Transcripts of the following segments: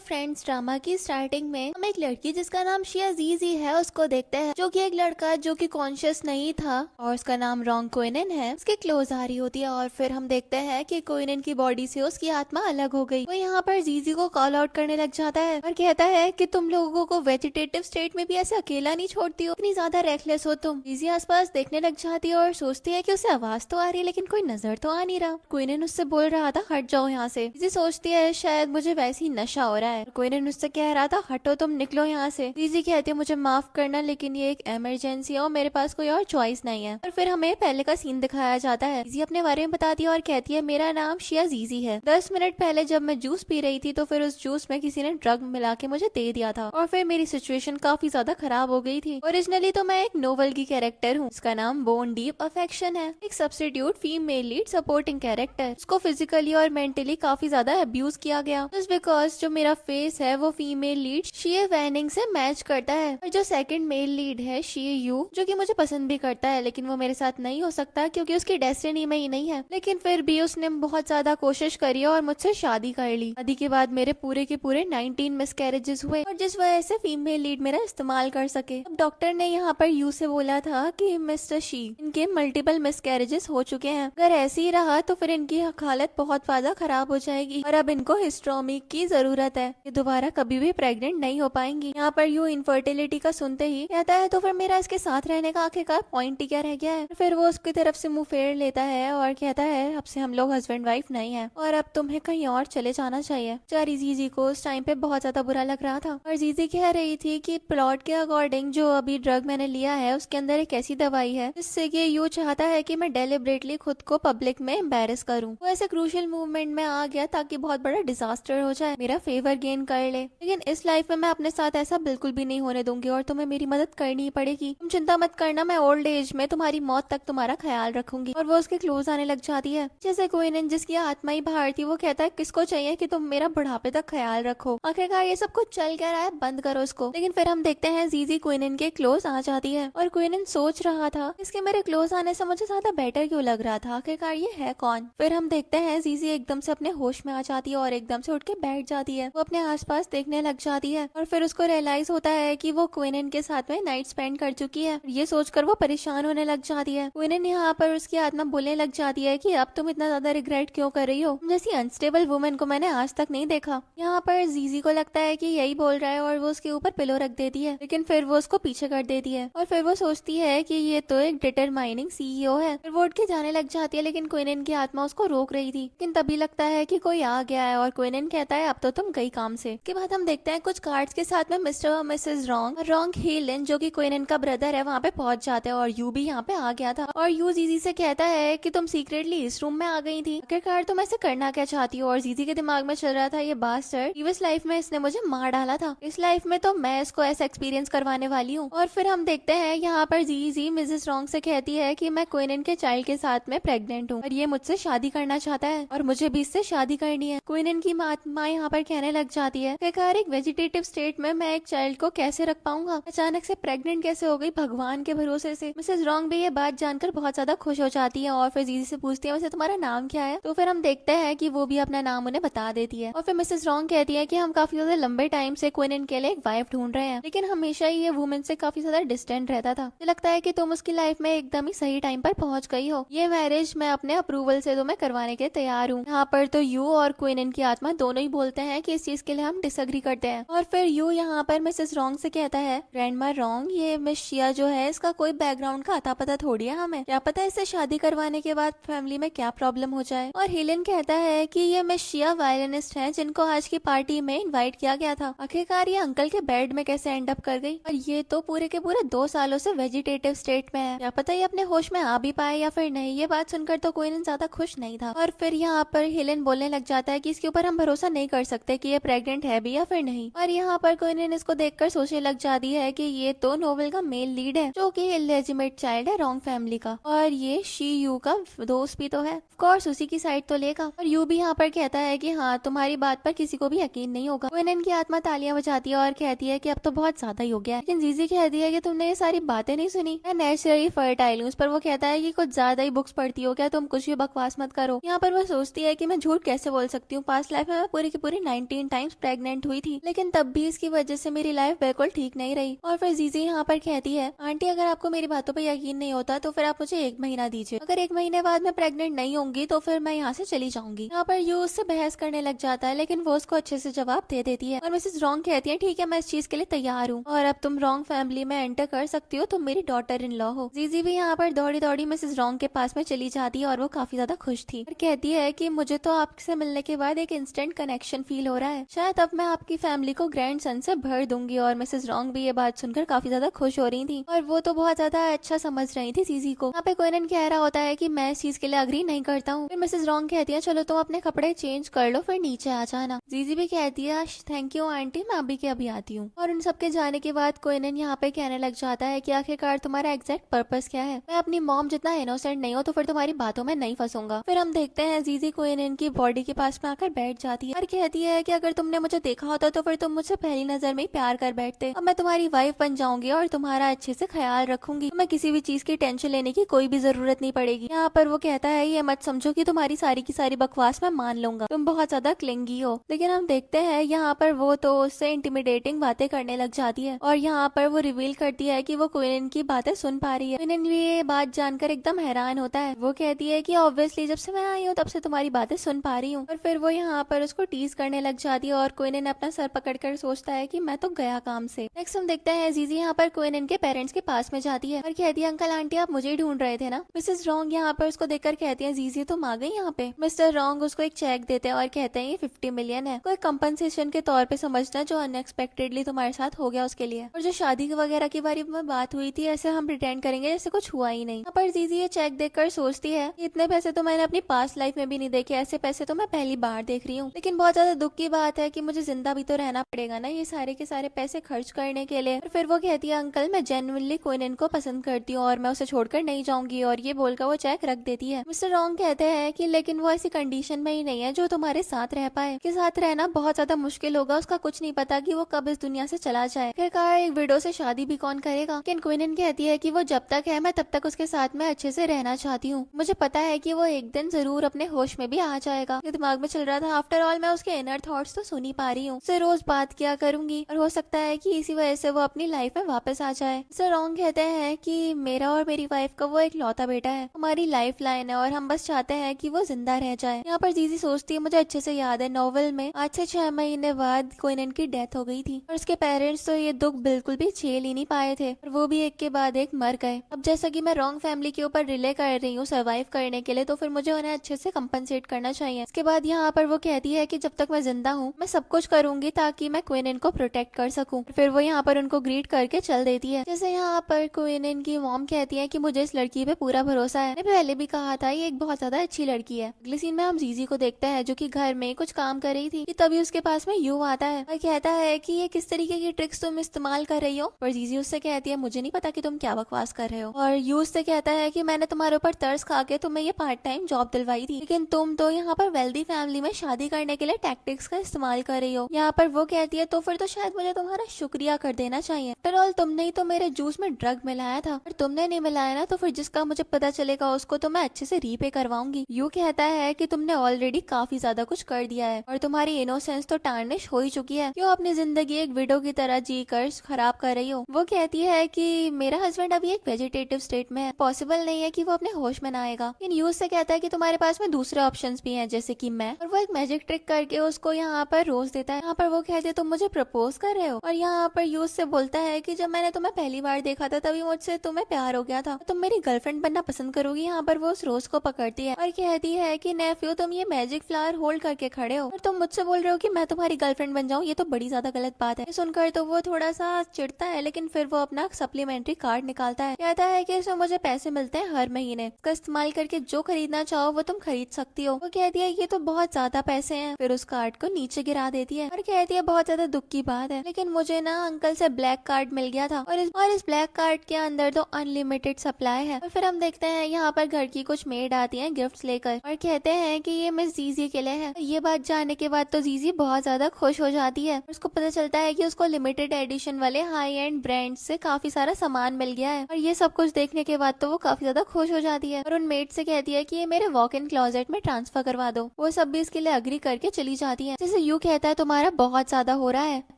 Friends drama की starting में हम एक लड़की जिसका नाम शिया जीजी है उसको देखते हैं, जो कि एक लड़का जो कि कॉन्शियस नहीं था और उसका नाम रॉन्ग कोइनन है, उसके क्लोज आ रही होती है। और फिर हम देखते हैं कि कोइनन की बॉडी से उसकी आत्मा अलग हो गई। वो यहाँ पर जीजी को कॉल आउट करने लग जाता है और कहता है कि तुम लोगों को वेजिटेटिव स्टेट में भी ऐसे अकेला नहीं छोड़ती हो, इतनी ज्यादा रेकलेस हो तुम। जीजी आसपास देखने लग जाती है और सोचती है कि उसे आवाज तो आ रही है लेकिन कोई नजर तो आ नहीं रहा। कोइनन उससे बोल रहा था हट जाओ यहाँ से। जीजी सोचती है शायद मुझे वैसे ही नशा हो रहा है। कोइनन उससे कह रहा था हटो तुम, निकलो यहाँ से। जीजी कहती है मुझे माफ करना लेकिन ये एक इमरजेंसी है और मेरे पास कोई और चॉइस नहीं है। और फिर हमें पहले का सीन दिखाया जाता है। जीजी अपने बारे में बताती है और कहती है मेरा नाम शिया जीजी है। 10 मिनट पहले जब मैं जूस पी रही थी तो फिर उस जूस में किसी ने ड्रग मिला के मुझे दे दिया था और फिर मेरी सिचुएशन काफी ज्यादा खराब हो गई थी। ओरिजिनली तो मैं एक नोवेल की कैरेक्टर हूँ, इसका नाम बोन डीप अफेक्शन है, एक substitute female lead supporting character. उसको फिजिकली और मेंटली काफी ज्यादा अब्यूज किया गया जस्ट बिकॉज जो मेरा फेस है वो फीमेल लीड शिए वैनिंग से मैच करता है। और जो सेकंड मेल लीड है शिए यू, जो कि मुझे पसंद भी करता है लेकिन वो मेरे साथ नहीं हो सकता क्योंकि उसकी डेस्टिनी में ही नहीं है। लेकिन फिर भी उसने बहुत ज्यादा कोशिश करी और मुझसे शादी कर ली। शादी के बाद मेरे पूरे के पूरे 19 मिसकैरेजेस हुए और जिस वजह से फीमेल लीड मेरा इस्तेमाल कर सके। अब डॉक्टर ने यहाँ पर यू से बोला था कि मिस्टर शी, इनके मल्टीपल मिसकैरेजेस हो चुके हैं, अगर ऐसे ही रहा तो फिर इनकी हालत बहुत ज्यादा खराब हो जाएगी और अब इनको हिस्ट्रोमी की जरूरत है, ये दोबारा कभी भी प्रेग्नेंट नहीं हो पाएंगी। यहाँ पर यू इनफर्टिलिटी का सुनते ही कहता है तो फिर मेरा इसके साथ रहने का आखिरकार पॉइंट ही क्या रह गया है। फिर वो उसकी तरफ से मुंह फेर लेता है और कहता है अब से हम लोग हस्बैंड वाइफ नहीं है और अब तुम्हें कहीं और चले जाना चाहिए। बेचारी जीजी को उस टाइम पे बहुत ज्यादा बुरा लग रहा था और जीजी कह रही थी कि प्लॉट के अकॉर्डिंग जो अभी ड्रग मैंने लिया है उसके अंदर एक ऐसी दवाई है जिससे कि यू चाहता है कि मैं डेलिबरेटली खुद को पब्लिक में एम्बेरस करूं। वो ऐसे क्रूशियल मूवमेंट में आ गया ताकि बहुत बड़ा डिजास्टर हो जाए, मेरा फेवर गेन कर ले। लेकिन इस लाइफ में मैं अपने साथ ऐसा बिल्कुल भी नहीं होने दूंगी और तुम्हें मेरी मदद करनी ही पड़ेगी। तुम चिंता मत करना, मैं ओल्ड एज में तुम्हारी मौत तक तुम्हारा ख्याल रखूंगी। और वो उसके क्लोज आने लग जाती है। जैसे कोइनन जिसकी आत्मा ही बाहर थी वो कहता है किसको चाहिए कि तुम मेरा बुढ़ापे तक ख्याल रखो। आखिरकार ये सब कुछ चल क्या रहा है, बंद करो इसको। लेकिन फिर हम देखते हैं जीजी कोइनन के क्लोज आ जाती है और कोइनन सोच रहा था इसके मेरे क्लोज आने से मुझे ज्यादा बेटर क्यों लग रहा था, आखिरकार ये है कौन। फिर हम देखते हैं जीजी एकदम से अपने होश में आ जाती है और एकदम से उठ के बैठ जाती है। वो अपने आसपास देखने लग जाती है और फिर उसको रियलाइज होता है कि वो क्विनन के साथ में नाइट स्पेंड कर चुकी है। ये सोचकर वो परेशान होने लग जाती है। क्विनन यहाँ पर उसकी आत्मा बोलने लग जाती है कि अब तुम इतना ज्यादा रिग्रेट क्यों कर रही हो, जैसी अनस्टेबल वुमेन को मैंने आज तक नहीं देखा। यहाँ पर जीजी को लगता है कि यही बोल रहा है और वो उसके ऊपर पिलो रख देती है, लेकिन फिर वो उसको पीछे कर देती है और फिर वो सोचती है कि ये तो एक डिटरमाइनिंग सीईओ है। फिर वो उठ के जाने लग जाती है लेकिन क्विनन की आत्मा उसको रोक रही थी। लेकिन तभी लगता है कि कोई आ गया है और क्विनन कहता है अब तो तुम गई काम से। के बाद हम देखते हैं कुछ कार्ड्स के साथ में मिस्टर और मिसेस रॉन्ग हीलन जो कि क्विनन का ब्रदर है वहाँ पे पहुंच जाते हैं और यू भी यहाँ पे आ गया था। और यू जीजी से कहता है कि तुम सीक्रेटली इस रूम में आ गई थी, आखिरकार तुम ऐसे करना क्या चाहती हो। और जीजी के दिमाग में चल रहा था ये बास्टर्ड प्रीवियस लाइफ में इसने मुझे मार डाला था, इस लाइफ में तो मैं इसको ऐसा एक्सपीरियंस करवाने वाली हूँ। और फिर हम देखते हैं यहाँ पर जीजी मिसेस रॉन्ग से कहती है कि मैं क्विनन के चाइल्ड के साथ में प्रेग्नेंट हूँ और ये मुझसे शादी करना चाहता है और मुझे भी इससे शादी करनी है। क्विनन की माँ यहाँ पर कहने लग जाती है आखिरकार एक वेजिटेटिव स्टेट में मैं एक चाइल्ड को कैसे रख पाऊंगा, अचानक से प्रेग्नेंट कैसे हो गई भगवान के भरोसे से। मिसेस रॉन्ग भी ये बात जानकर बहुत ज्यादा खुश हो जाती है और फिर जीजी से पूछती है वैसे तुम्हारा नाम क्या है। तो फिर हम देखते हैं कि वो भी अपना नाम उन्हें बता देती है। और फिर मिसेस रॉन्ग कहती है कि हम काफी ज्यादा लंबे टाइम से क्विनन के लिए एक वाइफ ढूंढ रहे हैं लेकिन हमेशा ही ये वुमेन से काफी ज्यादा डिस्टेंट रहता था। मुझे लगता है कि तुम उसकी लाइफ में एकदम ही सही टाइम पर पहुंच गई हो, ये मैरिज मैं अपने अप्रूवल से तुम्हें करवाने के तैयार हूँ। यहाँ पर तो यू और क्विनन की आत्मा दोनों ही बोलते हैं कि इस चीज के लिए हम डिसएग्री करते हैं। और फिर यू यहाँ पर मिसेस रॉन्ग से कहता है ग्रैंडमा रॉन्ग, ये मिस शिया जो है इसका कोई बैकग्राउंड का अता पता थोड़ी है, हमें क्या पता इससे शादी करवाने के बाद फैमिली में क्या प्रॉब्लम हो जाए। और हेलन कहता है कि ये मिस शिया वायलिनिस्ट हैं जिनको आज की पार्टी में इनवाइट किया गया था, आखिरकार ये अंकल के बेड में कैसे एंड अप कर गई और ये तो पूरे के पूरे 2 सालों से वेजिटेटिव स्टेट में है, क्या पता ये अपने होश में आ भी पाए या फिर नहीं। ये बात सुनकर तो कोई ज्यादा खुश नहीं था। और फिर यहाँ पर हेलन बोलने लग जाता है कि इसके ऊपर हम भरोसा नहीं कर सकते कि ये प्रेग्नेंट है भी या फिर नहीं। और यहाँ पर कोइनन इसको देखकर सोचने लग जाती है कि ये तो नोवेल का मेल लीड है जो कि इलेजिमेट चाइल्ड है रॉन्ग फैमिली का और ये शी यू का दोस्त भी तो है, ऑफ कोर्स उसी की साइड तो लेगा। और यू भी यहाँ पर कहता है कि हाँ तुम्हारी बात पर किसी को भी यकीन नहीं होगा। कोइनन की आत्मा तालियां बजाती है और कहती है कि अब तो बहुत ज्यादा ही हो गया है। लेकिन जीजी कहती है कि तुमने ये सारी बातें नहीं सुनी, मैं नेचुरली फर्टाइल हूँ। उस पर वो कहता है कि कुछ ज्यादा ही बुक्स पढ़ती हो क्या, तुम कुछ भी बकवास मत करो। यहाँ पर वो सोचती है कि मैं झूठ कैसे बोल सकती हूँ, पास्ट लाइफ में मैं पूरी की पूरी 19 टाइम्स प्रेग्नेंट हुई थी, लेकिन तब भी इसकी वजह से मेरी लाइफ बिल्कुल ठीक नहीं रही। और फिर जीजी यहाँ पर कहती है, आंटी अगर आपको मेरी बातों पर यकीन नहीं होता तो फिर आप मुझे 1 महीना दीजिए, अगर 1 महीने बाद मैं प्रेग्नेंट नहीं होंगी तो फिर मैं यहाँ से चली जाऊंगी। यहाँ पर यू उससे बहस करने लग जाता है, लेकिन वो उसको अच्छे से जवाब दे देती है। और मिसेस रॉन्ग कहती है, ठीक है मैं इस चीज के लिए तैयार हूँ और अब तुम रॉन्ग फैमिली में एंटर कर सकती हो, तुम मेरी डॉटर इन लॉ हो। जीजी भी यहाँ पर दौड़ी दौड़ी मिसेस रॉन्ग के पास में चली जाती है और वो काफी ज्यादा खुश थी और कहती है कि मुझे तो आपसे मिलने के बाद एक इंस्टेंट कनेक्शन फील हो रहा है, शायद अब मैं आपकी फैमिली को ग्रैंड सन से भर दूंगी। और मिसेस रॉन्ग भी ये बात सुनकर काफी ज्यादा खुश हो रही थी और वो तो बहुत ज्यादा अच्छा समझ रही थी जीजी को। यहाँ पे क्विनन कह रहा होता है कि मैं इस चीज के लिए अग्री नहीं करता हूँ। फिर मिसेस रॉन्ग कहती है, चलो तुम अपने कपड़े चेंज कर लो, फिर नीचे आ जाना। जीजी भी कहती है, थैंक यू आंटी, मैं अभी के अभी आती हूँ। और उन सबके जाने के बाद क्विनन यहाँ पे कहने लग जाता है कि आखिरकार तुम्हारा एग्जैक्ट पर्पस क्या है, मैं अपनी मॉम जितना इनोसेंट नहीं हो तो फिर तुम्हारी बातों में नहीं फंसूंगा। फिर हम देखते हैं जीजी क्विनन की बॉडी के पास में आकर बैठ जाती है और कहती है कि अगर तुमने मुझे देखा होता तो फिर तुम मुझसे पहली नजर में ही प्यार कर बैठते। अब मैं तुम्हारी वाइफ बन जाऊंगी और तुम्हारा अच्छे से ख्याल रखूंगी, मैं किसी भी चीज की टेंशन लेने की कोई भी जरूरत नहीं पड़ेगी। यहाँ पर वो कहता है, ये मत समझो कि तुम्हारी सारी की सारी बकवास मैं मान लूंगा, तुम बहुत ज्यादा क्लिंगी हो। लेकिन हम देखते हैं यहाँ पर वो तो उससे इंटिमिडेटिंग बातें करने लग जाती है और यहाँ पर वो रिवील करती है कि वो क्विनन की बातें सुन पा रही है। क्विनन भी ये बात जानकर एकदम हैरान होता है। वो कहती है कि ऑब्वियसली जब से मैं आई हूँ तब से तुम्हारी बातें सुन पा रही हूँ। और फिर वो यहाँ पर उसको टीज करने लग जाती है और क्विनन अपना सर पकड़कर सोचता है कि मैं तो गया काम से। नेक्स्ट हम देखते हैं जीजी यहाँ पर क्विनन के पेरेंट्स के पास में जाती है और कहती है, अंकल आंटी आप मुझे ढूंढ रहे थे ना। मिसेस रॉन्ग यहाँ पर उसको देखकर कहती है, जीजी तुम आ गई यहाँ पे। मिस्टर रॉन्ग उसको एक चेक देते हैं और कहते हैं ये 50 मिलियन है, कोई कंपनसेशन के तौर पे समझना जो अनएक्सपेक्टेडली तुम्हारे साथ हो गया उसके लिए। और जो शादी वगैरह के बारे में बात हुई थी ऐसे हम प्रिटेंड करेंगे जैसे कुछ हुआ ही नहीं। यहाँ पर जीजी ये चेक देखकर सोचती है, इतने पैसे तो मैंने अपनी पास्ट लाइफ में भी नहीं देखे, ऐसे पैसे तो मैं पहली बार देख रही हूँ। लेकिन बहुत ज्यादा दुख की बात है कि मुझे जिंदा भी तो रहना पड़ेगा ना ये सारे के सारे पैसे खर्च करने के लिए। और फिर वो कहती है, अंकल मैं जेन्युइनली क्विनन को पसंद करती हूँ और मैं उसे छोड़कर नहीं जाऊंगी। और ये बोलकर वो चेक रख देती है। मिस्टर रॉन्ग कहते हैं कि लेकिन वो ऐसी कंडीशन में ही नहीं है जो तुम्हारे साथ रह पाए, के साथ रहना बहुत ज्यादा मुश्किल होगा, उसका कुछ नहीं पता कि वो कब इस दुनिया से चला जाए। आखिरकार एक विडो से शादी भी कौन करेगा। लेकिन क्विनन कहती है कि वो जब तक है मैं तब तक उसके साथ में अच्छे से रहना चाहती हूँ, मुझे पता है कि वो एक दिन जरूर अपने होश में भी आ जाएगा। ये दिमाग में चल रहा था, आफ्टर ऑल मैं उसके इनर थॉट्स तो सुन ही पा रही हूँ, उससे रोज बात किया करूंगी और हो सकता है कि इसी वजह से वो अपनी लाइफ में वापस आ जाए। मिस्टर रॉन्ग कहते हैं कि मेरा और मेरी वाइफ का वो एक लौता बेटा है, हमारी लाइफ लाइन है और हम बस चाहते हैं कि वो जिंदा रह जाए। यहाँ पर जीजी सोचती है, मुझे अच्छे से याद है नॉवेल में आज से 6 महीने बाद क्विनन की डेथ हो गई थी और उसके पेरेंट्स तो ये दुख बिल्कुल भी झेल ही नहीं पाए थे और वो भी एक के बाद एक मर गए। अब जैसा कि मैं रॉन्ग फैमिली के ऊपर रिले कर रही हूँ सर्वाइव करने के लिए, तो फिर मुझे उन्हें अच्छे से कंपनसेट करना चाहिए। इसके बाद यहाँ पर वो कहती है कि जब तक मैं जिंदा हूँ मैं सब कुछ करूंगी ताकि मैं क्विनन को प्रोटेक्ट कर सकूं। फिर वो यहाँ पर उनको ग्रीट करके चल देती है। जैसे यहाँ पर क्विनन की मॉम कहती है कि मुझे इस लड़की पे पूरा भरोसा है, मैंने पहले भी कहा था ये एक बहुत ज्यादा अच्छी लड़की है। अगले सीन में हम जीजी को देखते हैं जो कि घर में कुछ काम कर रही थी कि तभी उसके पास में यू आता है और कहता है कि ये किस तरीके की ट्रिक्स तुम इस्तेमाल कर रही हो। पर जीजी उससे कहती है, मुझे नहीं पता कि तुम क्या बकवास कर रहे हो। और यू उससे कहता है कि मैंने तुम्हारे ऊपर तरस खा के तुम्हें ये पार्ट टाइम जॉब दिलवाई थी, लेकिन तुम तो यहाँ पर वेल्दी फैमिली में शादी करने के लिए टैक्टिक्स का इस्तेमाल कर रही हो। यहाँ पर वो कहती है, तो फिर तो शायद मुझे तुम्हारा शुक्रिया कर देना चाहिए, आफ्टर ऑल तुमने ही तो मेरे जूस में ड्रग मिलाया था और तुमने नहीं मिलाया ना तो फिर जिसका मुझे पता चलेगा उसको तो मैं अच्छे से रीपे करवाऊंगी। यू कहता है कि तुमने ऑलरेडी काफी ज्यादा कुछ कर दिया है और तुम्हारी इनोसेंस तो टार्निश हो ही चुकी है, क्यों अपनी जिंदगी एक विडो की तरह जी कर खराब कर रही हो। वो कहती है कि मेरा हस्बैंड अभी एक वेजिटेटिव स्टेट में है, पॉसिबल नहीं है कि वो अपने होश में ना आएगा। लेकिन यूज से कहता है कि तुम्हारे पास में दूसरे ऑप्शंस भी हैं जैसे कि मैं, और वो एक मैजिक ट्रिक करके उसको यहाँ पर रोज देता है। यहाँ पर वो कहते हैं तुम मुझे प्रपोज कर रहे हो और यहाँ पर यूज से बोलता है कि जब मैंने तुम्हें पहली बार देखा था तभी मुझसे तुम्हें प्यार हो गया था, तुम मेरी गर्लफ्रेंड बनना पसंद करोगी। यहाँ पर वो उस रोज को पकड़ती है और कहती है कि नेफ्यू तुम ये मैजिक फ्लावर होल्ड करके खड़े हो और तुम मुझसे बोल रहे हो कि मैं तुम्हारी गर्लफ्रेंड बन जाऊँ, ये तो बड़ी ज्यादा गलत बात है। सुनकर तो वो थोड़ा सा चिढ़ता है लेकिन फिर वो अपना सप्लीमेंट्री कार्ड निकालता है, कहता है कि इसमें मुझे पैसे मिलते हैं हर महीने, इसका इस्तेमाल करके जो खरीदना चाहो वो तुम खरीद सकती हो। वो कहती है ये तो बहुत ज्यादा पैसे हैं, फिर उस कार्ड को नीचे गिरा देती है और कहती है बहुत ज्यादा दुख की बात है लेकिन मुझे ना अंकल से ब्लैक कार्ड मिल गया था और इस ब्लैक कार्ड के अंदर तो अनलिमिटेड सप्लाई है। और फिर हम देखते हैं यहाँ पर घर की कुछ मेड आती है गिफ्ट लेकर और कहते हैं कि ये मिस जीजी के लिए है। ये बात जानने के बाद तो जीजी बहुत ज्यादा खुश हो जाती है। उसको पता चलता है कि उसको लिमिटेड एडिशन वाले हाई एंड ब्रांड से काफी सारा सामान मिल गया है और ये सब कुछ देखने के बाद तो वो काफी ज्यादा खुश हो जाती है और उन मेड से कहती है कि ये मेरे वॉक इन क्लोजेट में ट्रांसफर करवा दो। वो सब भी इसके लिए अग्री करके चली जाती है। जिसे यू कहता है तुम्हारा बहुत ज्यादा हो रहा है।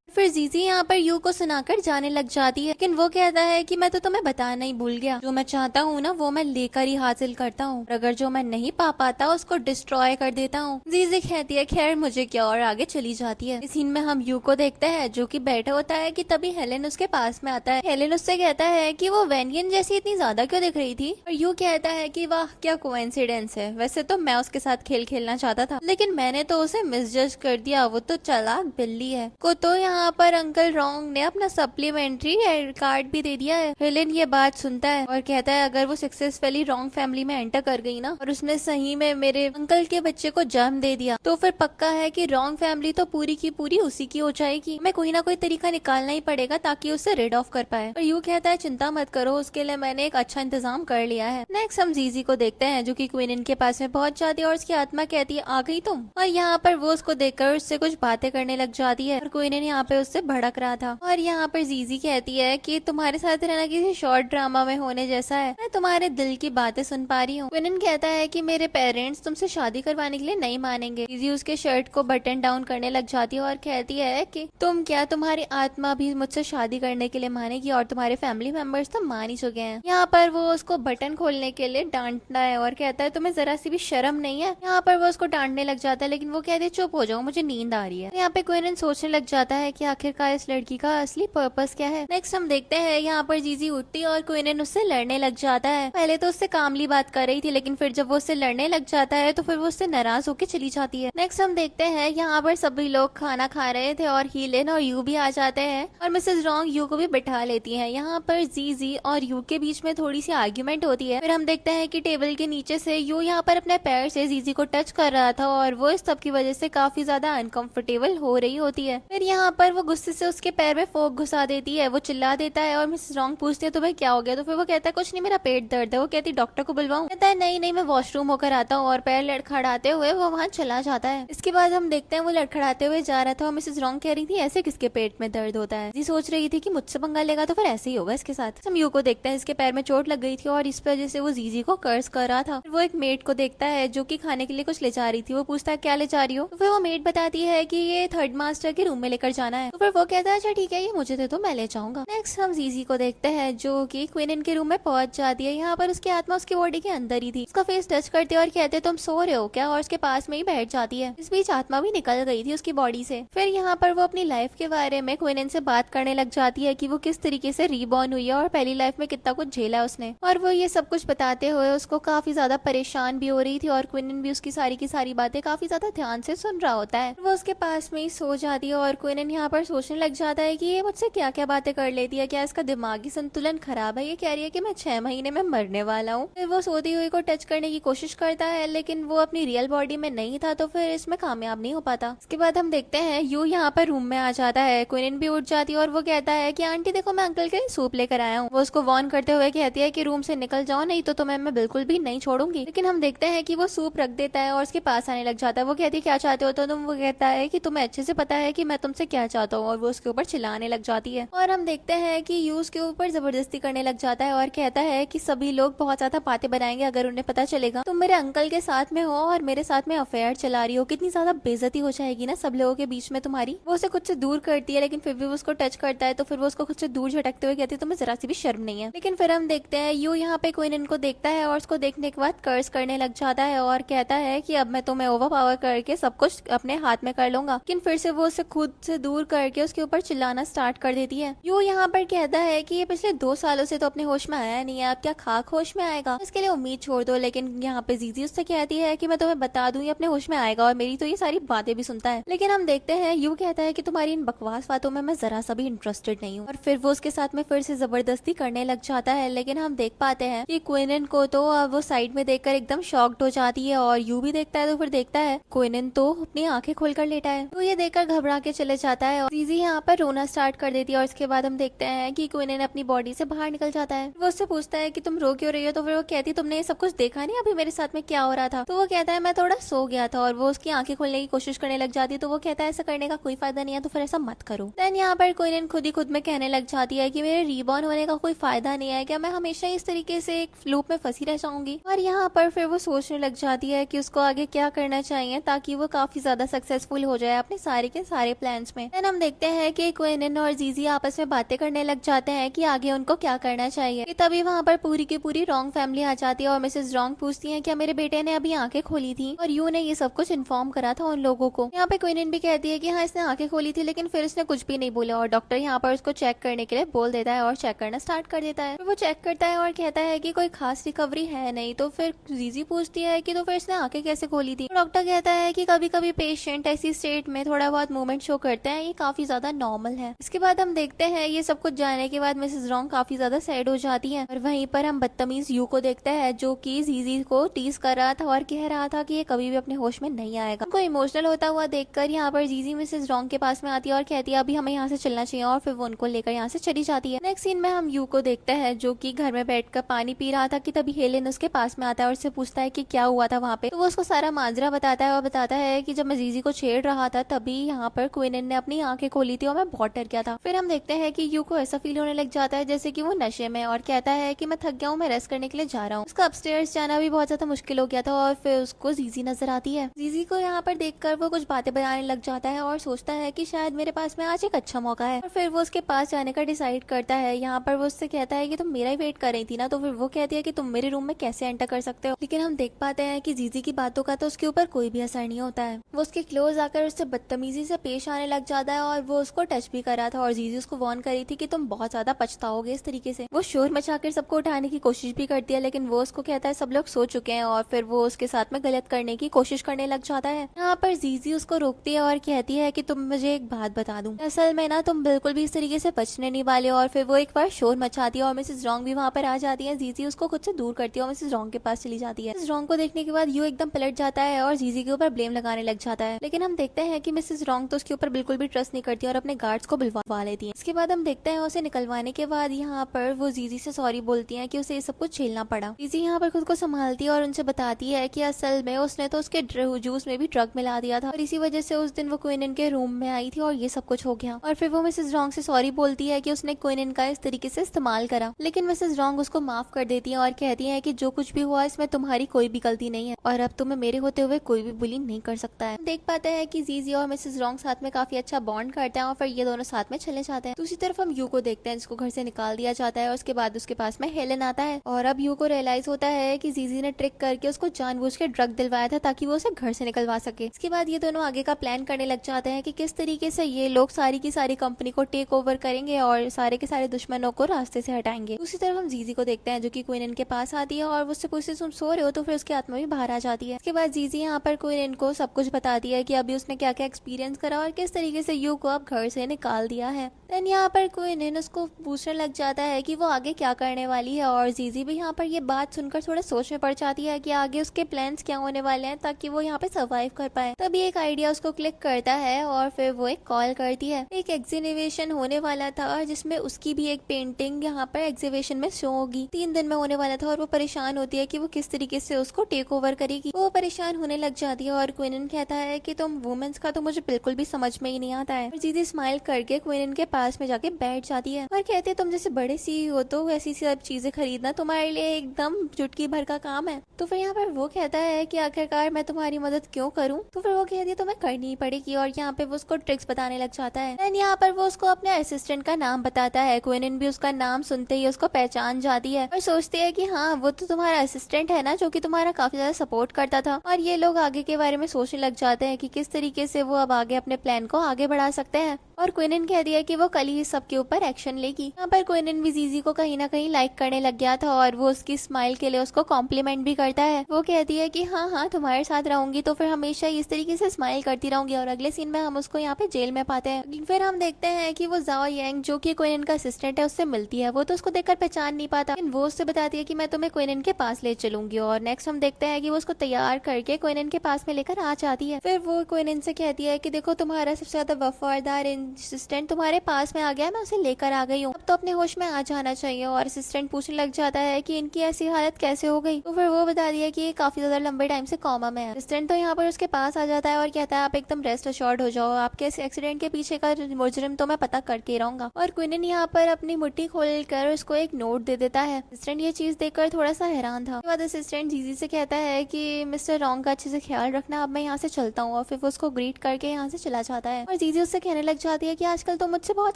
फिर जीजी यहाँ पर यू को सुनाकर जाने लग जाती है, लेकिन वो कहता है कि मैं तो तुम्हें बताना ही भूल गया, जो मैं चाहता हूँ ना वो मैं लेकर ही हासिल करता हूँ, अगर जो मैं नहीं पा पाता उसको डिस्ट्रॉय कर देता हूँ। जीजी कहती है खैर मुझे क्या, और आगे चली जाती है। इस सीन में हम यू को देखते हैं जो कि बैठा होता है कि तभी हेलेन उसके पास में आता है। हेलेन उससे कहता है कि वो वेनियन जैसी इतनी ज्यादा क्यों दिख रही थी, और यू कहता है कि वाह क्या कोइंसिडेंस है, वैसे तो मैं उसके साथ खेल खेलना चाहता था लेकिन मैंने तो उसे मिसजज कर दिया, वो तो चालाक बिल्ली है। को तो यहाँ पर अंकल रॉन्ग ने अपना सप्लीमेंट्री कार्ड भी दे दिया है। हेलेन ये बात सुनता है और कहता है अगर वो सक्सेसफुली रॉन्ग फैमिली में एंटर कर गई ना और उसने सही में मेरे अंकल के बच्चे को जन्म दे दिया तो फिर पक्का है कि रॉन्ग फैमिली तो पूरी की पूरी उसी की हो जाएगी, मैं कोई ना कोई तरीका निकालना ही पड़ेगा ताकि उसे रिड ऑफ कर पाए। और यू कहता है चिंता मत करो, उसके लिए मैंने एक अच्छा इंतजाम कर लिया है। नेक्स्ट हम जीजी को देखते हैं जो कि क्वीन के पास में पहुंच जाती है और उसकी आत्मा कहती है आ गई तुम, और यहाँ पर वो उसको देखकर उससे कुछ बातें करने लग जाती है और क्वीन यहाँ पे उससे भड़क रहा था। और यहाँ पर जीजी कहती है कि तुम्हारे साथ रहना किसी शॉर्ट ड्रामा में होने जैसा है, मैं तुम्हारे दिल की बातें सुन पा रही हूँ। क्विनन कहता है कि मेरे पेरेंट्स तुमसे शादी करवाने के लिए नहीं मानेंगे। जीजी उसके शर्ट को बटन डाउन करने लग जाती है और कहती है कि तुम क्या, तुम्हारी आत्मा भी मुझसे शादी करने के लिए मानेगी और तुम्हारे फैमिली मेंबर्स तो मान ही चुके हैं। यहाँ पर वो उसको बटन खोलने के लिए डांटता है और कहता है तुम्हें जरा सी भी शर्म नहीं है। यहाँ पर वो उसको डांटने लग जाता है लेकिन वो कहती है चुप हो जाओ मुझे नींद आ रही है। यहाँ पे क्विनन सोचने लग जाता है कि आखिरकार इस लड़की का असली पर्पस क्या है। नेक्स्ट हम देखते हैं यहाँ पर जीजी उठती है और क्विनन उससे लड़ने लग जाता है। पहले तो उससे कामली बात कर रही थी लेकिन फिर जब वो उससे लड़ने लग जाता है तो फिर वो उससे नाराज होकर चली जाती है। नेक्स्ट हम देखते हैं यहाँ पर सभी लोग खाना खा रहे थे और हीलेन और यू भी आ जाते हैं और मिसेस रॉन्ग यू को भी बिठा लेती है। यहाँ पर जीजी और यू के बीच में थोड़ी सी आर्ग्यूमेंट होती है। फिर हम देखते हैं कि टेबल के नीचे से यू यहाँ पर अपने पैर से जीजी को टच कर रहा था और वो इस सब की वजह से काफी ज्यादा अनकंफर्टेबल हो रही होती है। फिर यहाँ पर वो गुस्से से उसके पैर में फोक घुसा देती है, वो चिल्ला देता है और मिसेस रॉन्ग पूछती है तुम्हें क्या हो गया, तो फिर वो कहता है कुछ नहीं मेरा पेट दर्द है। वो कहती डॉक्टर को बुलवाऊं, कहता है नहीं नहीं मैं वॉशरूम होकर आता हूँ, और पैर लड़खड़ाते हुए वो वहाँ चला जाता है। इसके बाद हम देखते हैं वो लड़खड़ाते हुए जा रहा था और मिसेस रॉन्ग कह रही थी ऐसे किसके पेट में दर्द होता है। जी सोच रही थी कि मुझसे पंगा लेगा तो फिर ऐसे ही होगा इसके साथ। हम यू को देखते हैं इसके पैर में चोट लग गई थी और इस वजह से वो जीजी को कर्ज कर रहा था। वो एक मेड को देखता है जो कि खाने के लिए कुछ ले जा रही थी। वो पूछता है क्या ले जा रही हो, तो फिर वो मेड बताती है कि ये थर्ड मास्टर के रूम में लेकर जाना है। तो फिर वो कहता है अच्छा ठीक है ये मुझे दे दो मैं ले जाऊंगा। नेक्स्ट हम जीजी को देखते हैं जो कि क्वीन के रूम में पहुंच जाती है। यहाँ पर उसकी आत्मा उसकी बॉडी के अंदर ही थी। उसका फेस टच करते और कहते तुम सो रहे हो क्या, और उसके पास में ही बैठ जाती है। इस बीच आत्मा भी निकल गई थी उसकी बॉडी से। फिर यहाँ पर वो अपनी लाइफ के बारे में क्वीन से बात करने लग जाती है कि वो किस तरीके से रीबॉर्न हुई है और पहली लाइफ में कितना कुछ झेला उसने, और वो ये सब कुछ बताते हुए उसको काफी ज्यादा परेशान भी हो रही थी और क्वीन भी उसकी सारी की सारी बातें काफी ज्यादा ध्यान से सुन रहा होता है। वो उसके पास में ही सो जाती है और क्वीन यहाँ पर सोचने लग जाता है कि ये मुझसे क्या क्या बातें कर लेती है, क्या इसका दिमागी संतुलन खराब है, ये कह रही है कि मैं 6 महीने में मरने वाला हूँ। फिर वो सोती हुई को टच करने की कोशिश करता है लेकिन वो अपनी रियल बॉडी में नहीं था तो फिर इसमें कामयाब नहीं हो पाता। इसके बाद हम देखते हैं यू यहाँ पर रूम में आ जाता है। क्वीन भी उठ जाती है और वो कहता है कि आंटी देखो मैं अंकल के लिए सूप लेकर आया हूँ। वो उसको वार्न करते हुए कहती है कि रूम से निकल जाओ नहीं तो तुम्हें मैं बिल्कुल भी नहीं छोड़ूंगी। लेकिन हम देखते हैं कि वो सूप रख देता है और उसके पास आने लग जाता है। वो कहती है क्या चाहते हो, तो तुम, वो कहता है कि तुम्हें अच्छे से पता है कि मैं तुमसे क्या चाहता हूँ, और वो उसके ऊपर चिल्लाने लग जाती है। और हम देखते हैं कि यू उसके ऊपर जबरदस्ती करने लग जाता है और कहता है कि सभी लोग बहुत ज्यादा बातें बनाएंगे अगर उन्हें पता चलेगा तुम मेरे अंकल के साथ में हो और मेरे साथ में अफेयर चला रही हो, कितनी ज्यादा बेइज्जती हो जाएगी ना सब लोगों के बीच में तुम्हारी। वो उसे खुद से दूर करती है लेकिन फिर भी वो उसको टच करता है तो फिर वो उसको खुद से दूर झटकते हुए कहती है तुम्हें जरा सी भी शर्म नहीं है। लेकिन फिर हम देखते हैं यू यहाँ पे क्वीन को देखता है और उसको देखने के बाद कर्ज करने लग जाता है और कहता है कि अब मैं तुम्हें ओवर पावर करके सब कुछ अपने हाथ में कर लूंगा। लेकिन फिर से वो उसे खुद से दूर करके उसके ऊपर चिल्लाना स्टार्ट कर देती है। यू यहाँ पर कहता है कि ये पिछले 2 सालों से तो अपने होश में आया नहीं है, अब क्या खाक होश में आएगा, इसके लिए उम्मीद छोड़ दो। लेकिन यहाँ पे जीजी उससे कहती है कि मैं तुम्हें बता दूं ये अपने होश में आएगा और मेरी तो ये सारी बातें भी सुनता है। लेकिन हम देखते हैं यू कहता है कि तुम्हारी इन बकवास बातों में मैं जरा सा भी इंटरेस्टेड नहीं हूँ, और फिर वो उसके साथ में फिर से जबरदस्ती करने लग जाता है। लेकिन हम देख पाते हैं कि क्वीन को तो वो साइड में देखकर एकदम शॉक्ड हो जाती है और यू भी देखता है तो फिर देखता है क्वीन तो अपनी आंखें खोलकर लेटा है। तो ये देखकर घबरा के चले जाता है और जीजी यहाँ पर रोना स्टार्ट कर देती है। और इसके बाद हम देखते हैं कि क्विनन अपनी बॉडी से बाहर निकल जाता है। वो उससे पूछता है कि तुम रो क्यों रही हो, तो फिर वो कहती है तुमने ये सब कुछ देखा नहीं अभी मेरे साथ में क्या हो रहा था। तो वो कहता है मैं थोड़ा सो गया था। और वो उसकी आंखें खोलने की कोशिश करने लग जाती है। तो वो कहता है ऐसा करने का कोई फायदा नहीं है, तो फिर ऐसा मत करो। देन यहाँ पर क्विनन खुद ही खुद में कहने लग जाती है कि मेरे रीबॉर्न होने का कोई फायदा नहीं है, क्या मैं हमेशा इस तरीके से एक लूप में फंसी रह जाऊंगी। और यहाँ पर फिर वो सोचने लग जाती है कि उसको आगे क्या करना चाहिए ताकि वो काफी ज्यादा सक्सेसफुल हो जाए अपने सारे के सारे प्लान्स में। देन हम देखते हैं कि क्विनन और जीजी आपस में बातें करने लग जाते हैं कि आगे उनको क्या करना चाहिए। कि तभी वहाँ पर पूरी की पूरी रॉन्ग फैमिली आ जाती है और मिसेस रॉन्ग पूछती है क्या मेरे बेटे ने अभी आंखें खोली थी और यू ने ये सब कुछ इन्फॉर्म करा था उन लोगों को। यहाँ पे क्विनन भी कहती है कि हाँ इसने आंखें खोली थी, लेकिन फिर उसने कुछ भी नहीं बोला। और डॉक्टर यहाँ पर उसको चेक करने के लिए बोल देता है और चेक करना स्टार्ट कर देता है। फिर वो चेक करता है और कहता है कि कोई खास रिकवरी है नहीं। तो फिर जीजी पूछती है कि तो फिर इसने आंखें कैसे खोली थी। तो डॉक्टर कहता है कि कभी कभी पेशेंट ऐसी स्टेट में थोड़ा बहुत मूवमेंट शो करते हैं, ये काफी ज्यादा नॉर्मल है। इसके बाद हम देखते हैं ये सब कुछ जानने के बाद मिसेस रॉन्ग काफी ज्यादा सैड हो जाती है। और वहीं पर हम बदतमीज यू को देखते हैं जो कि जीजी को टीज कर रहा था और कह रहा था कि ये कभी भी अपने होश में नहीं आएगा। उनको इमोशनल होता हुआ देखकर यहाँ पर जीजी मिसेस रॉन्ग के पास में आती है और कहती है अभी हमें यहाँ से चलना चाहिए। और फिर वो उनको लेकर यहाँ से चली जाती है। नेक्स्ट सीन में हम यू को देखते हैं जो कि घर में बैठकर पानी पी रहा था कि तभी हेलेन उसके पास में आता है और उससे पूछता है कि क्या हुआ था वहाँ पे। तो वो उसको सारा माजरा बताता है और बताता है कि जब मैं जीजी को छेड़ रहा था तभी यहाँ पर क्विनन ने अपनी आंखें खोली थी और मैं बहुत डर गया था। फिर हम देखते हैं कि यू को ऐसा फील होने लग जाता है जैसे कि वो नशे में, और कहता है कि मैं थक गया हूँ, मैं रेस्ट करने के लिए जा रहा हूँ। उसका अपस्टेयर्स जाना भी बहुत ज्यादा मुश्किल हो गया था। और फिर उसको जीजी नजर आती है। जीजी को यहाँ पर देखकर वो कुछ बातें बनाने लग जाता है और सोचता है कि शायद मेरे पास में आज एक अच्छा मौका है। और फिर वो उसके पास जाने का डिसाइड करता है। यहाँ पर वो उससे कहता है कि तुम मेरा ही वेट कर रही थी ना। तो फिर वो कहती है कि तुम मेरे रूम में कैसे एंटर कर सकते हो। लेकिन हम देख पाते हैं कि जीजी की बातों का तो उसके ऊपर कोई भी असर नहीं होता है। वो उसके क्लोज आकर उससे बदतमीजी से पेश आने लग जाता है और वो उसको टच भी कर रहा था। और जीजी उसको वार्न करी थी कि तुम बहुत ज्यादा पछताओगे इस तरीके से। वो शोर मचाकर सबको उठाने की कोशिश भी करती है, लेकिन वो उसको कहता है सब लोग सो चुके हैं। और फिर वो उसके साथ में गलत करने की कोशिश करने लग जाता है। यहाँ पर जीजी उसको रोकती है और कहती है कि तुम मुझे एक बात बता दूं, असल में ना तुम बिल्कुल भी इस तरीके से बचने नहीं वाले हो। और फिर वो एक बार शोर मचाती है और मिसेस रॉन्ग भी वहाँ पर आ जाती है। जीजी उसको खुद से दूर करती है और मिसेस रॉन्ग के पास चली जाती है। मिसेस रॉन्ग को देखने के बाद यू एकदम पलट जाता है और जीजी के ऊपर ब्लेम लगाने लग जाता है। लेकिन हम देखते हैं कि मिसेस रॉन्ग तो उसके ऊपर बिल्कुल भी ट्रस्ट नहीं करती और अपने गार्ड्स को बुलवा लेती है। इसके बाद हम देखते हैं उसे निकलवाने के बाद यहाँ पर वो जीजी से सॉरी बोलती है कि उसे ये सब कुछ झेलना पड़ा। जीजी यहाँ पर खुद को संभालती है और उनसे बताती है कि असल में उसने तो उसके जूस में भी ड्रग मिला दिया था और इसी वजह से उस दिन वो क्विनन के रूम में आई थी और ये सब कुछ हो गया। और फिर वो मिसेस रॉन्ग से सॉरी बोलती है कि उसने क्विनन का इस तरीके से इस्तेमाल करा। लेकिन मिसेस रॉन्ग उसको माफ कर देती है और कहती है कि जो कुछ भी हुआ इसमें तुम्हारी कोई भी गलती नहीं है और अब तुम्हें मेरे होते हुए कोई भी बुली नहीं कर सकता है। देख पाते हैं कि जीजी और मिसेस रॉन्ग साथ में काफी अच्छा बॉन्ड करते हैं और फिर ये दोनों साथ में चले जाते हैं। दूसरी तरफ हम यू को देखते हैं जिसको घर से निकाल दिया जाता है और उसके बाद उसके पास में हेलन आता है। और अब यू को रियलाइज होता है कि जीजी ने ट्रिक करके उसको जानबूझ के ड्रग दिलवाया था ताकि वो उसे घर से निकलवा सके। इसके बाद ये दोनों आगे का प्लान करने लग जाते हैं कि किस तरीके से ये लोग सारी की सारी कंपनी को टेक ओवर करेंगे और सारे के सारे दुश्मनों को रास्ते से हटाएंगे। दूसरी तरफ हम जीजी को देखते हैं जो कि क्विनन के पास आती है और उससे पूछते तुम सो रहे हो, तो फिर उसकी आत्मा भी बाहर आ जाती है। इसके बाद जीजी यहाँ पर क्विनन को सब कुछ बताती है कि अभी उसने क्या क्या एक्सपीरियंस करा और किस तरीके से यू को अब घर से निकाल दिया है। देन यहाँ पर क्विनन उसको पूछने लग जाता है कि वो आगे क्या करने वाली है और जीजी भी यहाँ पर ये बात सुनकर थोड़ा सोच में पड़ जाती है कि आगे उसके प्लान्स क्या होने वाले हैं ताकि वो यहाँ पे सर्वाइव कर पाए। तभी एक आइडिया उसको क्लिक करता है और फिर वो एक कॉल करती है। एक एग्जीबिशन होने वाला था जिसमें उसकी भी एक पेंटिंग यहाँ पर एग्जीबिशन में शो होगी। 3 दिन में होने वाला था और वो परेशान होती है कि वो किस तरीके से उसको टेक ओवर करेगी। वो परेशान होने लग जाती है और क्विनन कहता है कि तुम वुमेन्स का तो मुझे बिल्कुल भी समझ में ही नहीं आता है। और जीजी स्माइल करके क्विनन के पास में जाके बैठ जाती है और कहती है तुम जैसे बड़े CEO तो ऐसी सब चीजें खरीदना तुम्हारे लिए एकदम चुटकी भर का काम है। तो फिर यहाँ पर वो कहता है कि आखिरकार मैं तुम्हारी मदद क्यों करूं। तो फिर वो कहती है तुम्हें करनी ही पड़ेगी और यहाँ पे वो उसको ट्रिक्स बताने लग जाता है। एंड यहाँ पर वो उसको अपने असिस्टेंट का नाम बताता है। क्विनन भी उसका नाम सुनते ही उसको पहचान जाती है और सोचती है कि हाँ वो तो तुम्हारा असिस्टेंट है ना जो कि तुम्हारा काफी ज्यादा सपोर्ट करता था। और ये लोग आगे के बारे में सोचने लग जाते हैं कि किस तरीके से वो अब आगे अपने प्लान को आगे बढ़ा सकते हैं। और क्विनन कह दिया कि वो कल ही सबके ऊपर एक्शन लेगी। यहाँ पर क्विनन भी जीजी को कहीं ना कहीं लाइक करने लग गया था और वो उसकी स्माइल के लिए उसको कॉम्प्लीमेंट भी करता है। वो कहती है कि हाँ तुम्हारे साथ रहूंगी तो फिर हमेशा इस तरीके से स्माइल करती रहूंगी। और अगले सीन में हम उसको यहाँ पे जेल में पाते हैं। फिर हम देखते हैं कि वो जाओ यांग जो कि क्विनन का असिस्टेंट है उससे मिलती है। वो तो उसको देखकर पहचान नहीं पाता, वो उससे बताती है कि मैं तुम्हें क्विनन के पास ले चलूंगी। और नेक्स्ट हम देखते हैं कि वो उसको तैयार करके क्विनन के पास में लेकर आ जाती है। फिर वो क्विनन से कहती है कि देखो तुम्हारा सबसे ज्यादा वफादार असिस्टेंट तुम्हारे पास में आ गया, मैं उसे लेकर आ गई हूँ, अब तो अपने होश में आ जाना चाहिए। और असिस्टेंट पूछने लग जाता है कि इनकी ऐसी हालत कैसे हो गई, तो फिर वो बता दिया कि ये काफी ज्यादा लंबे टाइम से कोमा में है। असिस्टेंट तो यहाँ पर उसके पास आ जाता है और कहता है आप एकदम रेस्ट अश्योर्ड हो जाओ, आपके इस एक्सीडेंट के पीछे का मुजरिम तो मैं पता करके रहूंगा। और क्विनन यहाँ पर अपनी मुट्ठी खोलकर उसको एक नोट दे देता है। असिस्टेंट ये चीज देखकर थोड़ा सा हैरान था। उसके बाद असिस्टेंट जीजी से कहता है कि मिस्टर रॉन्ग का अच्छे से ख्याल रखना, अब मैं यहाँ से चलता हूँ। और फिर वो उसको ग्रीट करके यहाँ से चला जाता है और जीजी उससे कहने लग जाती है कि आजकल तो मुझसे बहुत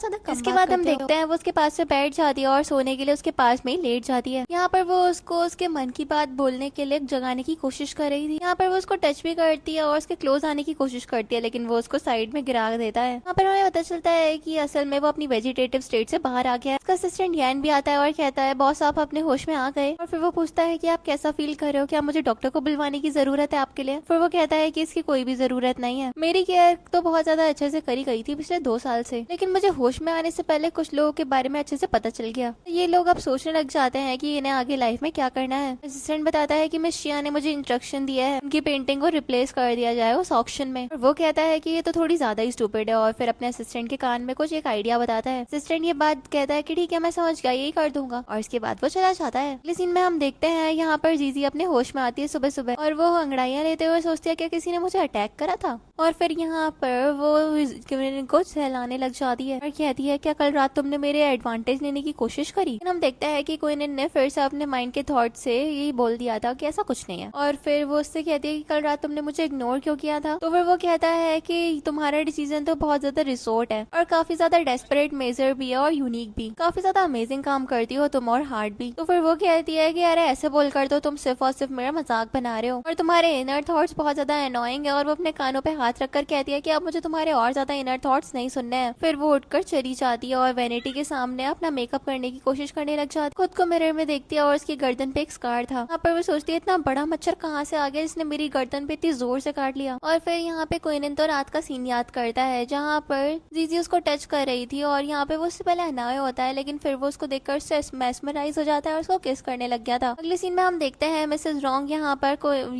ज्यादा कम। इसके बाद हम देखते हैं वो उसके पास से बैठ जाती है और सोने के लिए उसके पास में ही लेट जाती है। यहाँ पर वो उसको उसके मन की बात बोलने के लिए जगाने की कोशिश कर रही थी। यहाँ पर वो उसको टच भी करती है और उसके क्लोज आने की कोशिश करती है, लेकिन वो उसको साइड में गिरा देता है। यहाँ पर हमें पता चलता है कि असल में वो अपनी वेजिटेटिव स्टेट से बाहर आ गया है। उसका असिस्टेंट यैन भी आता है और कहता है बॉस आप अपने होश में आ गए। और फिर वो पूछता है कि आप कैसा फील कर रहे हो, क्या मुझे डॉक्टर को बुलवाने की जरूरत है आपके लिए। फिर वो कहता है कि इसकी कोई भी जरूरत नहीं है, मेरी केयर तो बहुत ज्यादा अच्छे से करी गई थी पिछले 2 साल से, लेकिन मुझे होश में आने से पहले कुछ लोगों के बारे में अच्छे से पता चल गया। ये लोग अब सोचने लग जाते हैं कि इन्हें आगे लाइफ में क्या करना है। असिस्टेंट बताता है कि मिस शिया ने मुझे इंस्ट्रक्शन दिया है उनकी पेंटिंग को रिप्लेस कर दिया जाए उस ऑक्शन में। और वो कहता है कि ये तो थोड़ी ज्यादा ही स्टूपिड है और फिर अपने असिस्टेंट के कान में कुछ एक आइडिया बताता है। असिस्टेंट ये बात कहता है कि ठीक है मैं समझ गया, यही कर दूंगा। और इसके बाद वो चला जाता है। अगले सीन में हम देखते हैं यहाँ पर जीजी अपने होश में आती है सुबह सुबह और वो अंगड़ाइयां लेते हुए सोचती है कि किसी ने मुझे अटैक करा था। और फिर यहाँ पर वो क्विनन को सहलाने लग जाती है और कहती है क्या कल रात तुमने मेरे एडवांटेज लेने की कोशिश करी। हम देखते हैं कि क्विनन ने फिर से अपने माइंड के थॉट से यही बोल दिया था कि ऐसा कुछ नहीं है। और फिर वो उससे कहती है कि कल रात तुमने मुझे इग्नोर क्यों किया था। तो फिर वो कहता है कि तुम्हारा डिसीजन तो बहुत ज्यादा रिसोर्ट है और काफी ज्यादा डेस्परेट मेजर भी है और यूनिक भी, काफी ज्यादा अमेजिंग काम करती हो तुम और हार्ड भी। तो फिर वो कहती है कि अरे ऐसे बोलकर तो तुम सिर्फ और सिर्फ मेरा मजाक बना रहे हो और तुम्हारे इनर थॉट्स बहुत ज्यादा एनोइंग है। और वो अपने कानों पे हाथ रखकर कहती है कि अब मुझे तुम्हारे और ज्यादा इनर थॉट्स नहीं सुनने हैं। फिर वो उठकर चली जाती है और वैनिटी के सामने अपना मेकअप करने की कोशिश करने लग जाती, खुद को मिरर में देखती है और उसकी गर्दन पे एक स्कार था। यहाँ पर वो सोचती है इतना बड़ा मच्छर कहाँ से आ गया जिसने मेरी गर्दन पे इतनी जोर से काट लिया। और फिर यहाँ पे क्विनन तो रात का सीन याद करता है जहाँ पर जीजी उसको टच कर रही थी और यहाँ पे वो उससे पहले अनाय होता है, लेकिन फिर वो उसको देखकर मैस्मराइज हो जाता है और उसको किस करने लग गया था। अगले सीन में हम देखते हैं मिसेस रॉन्ग यहाँ पर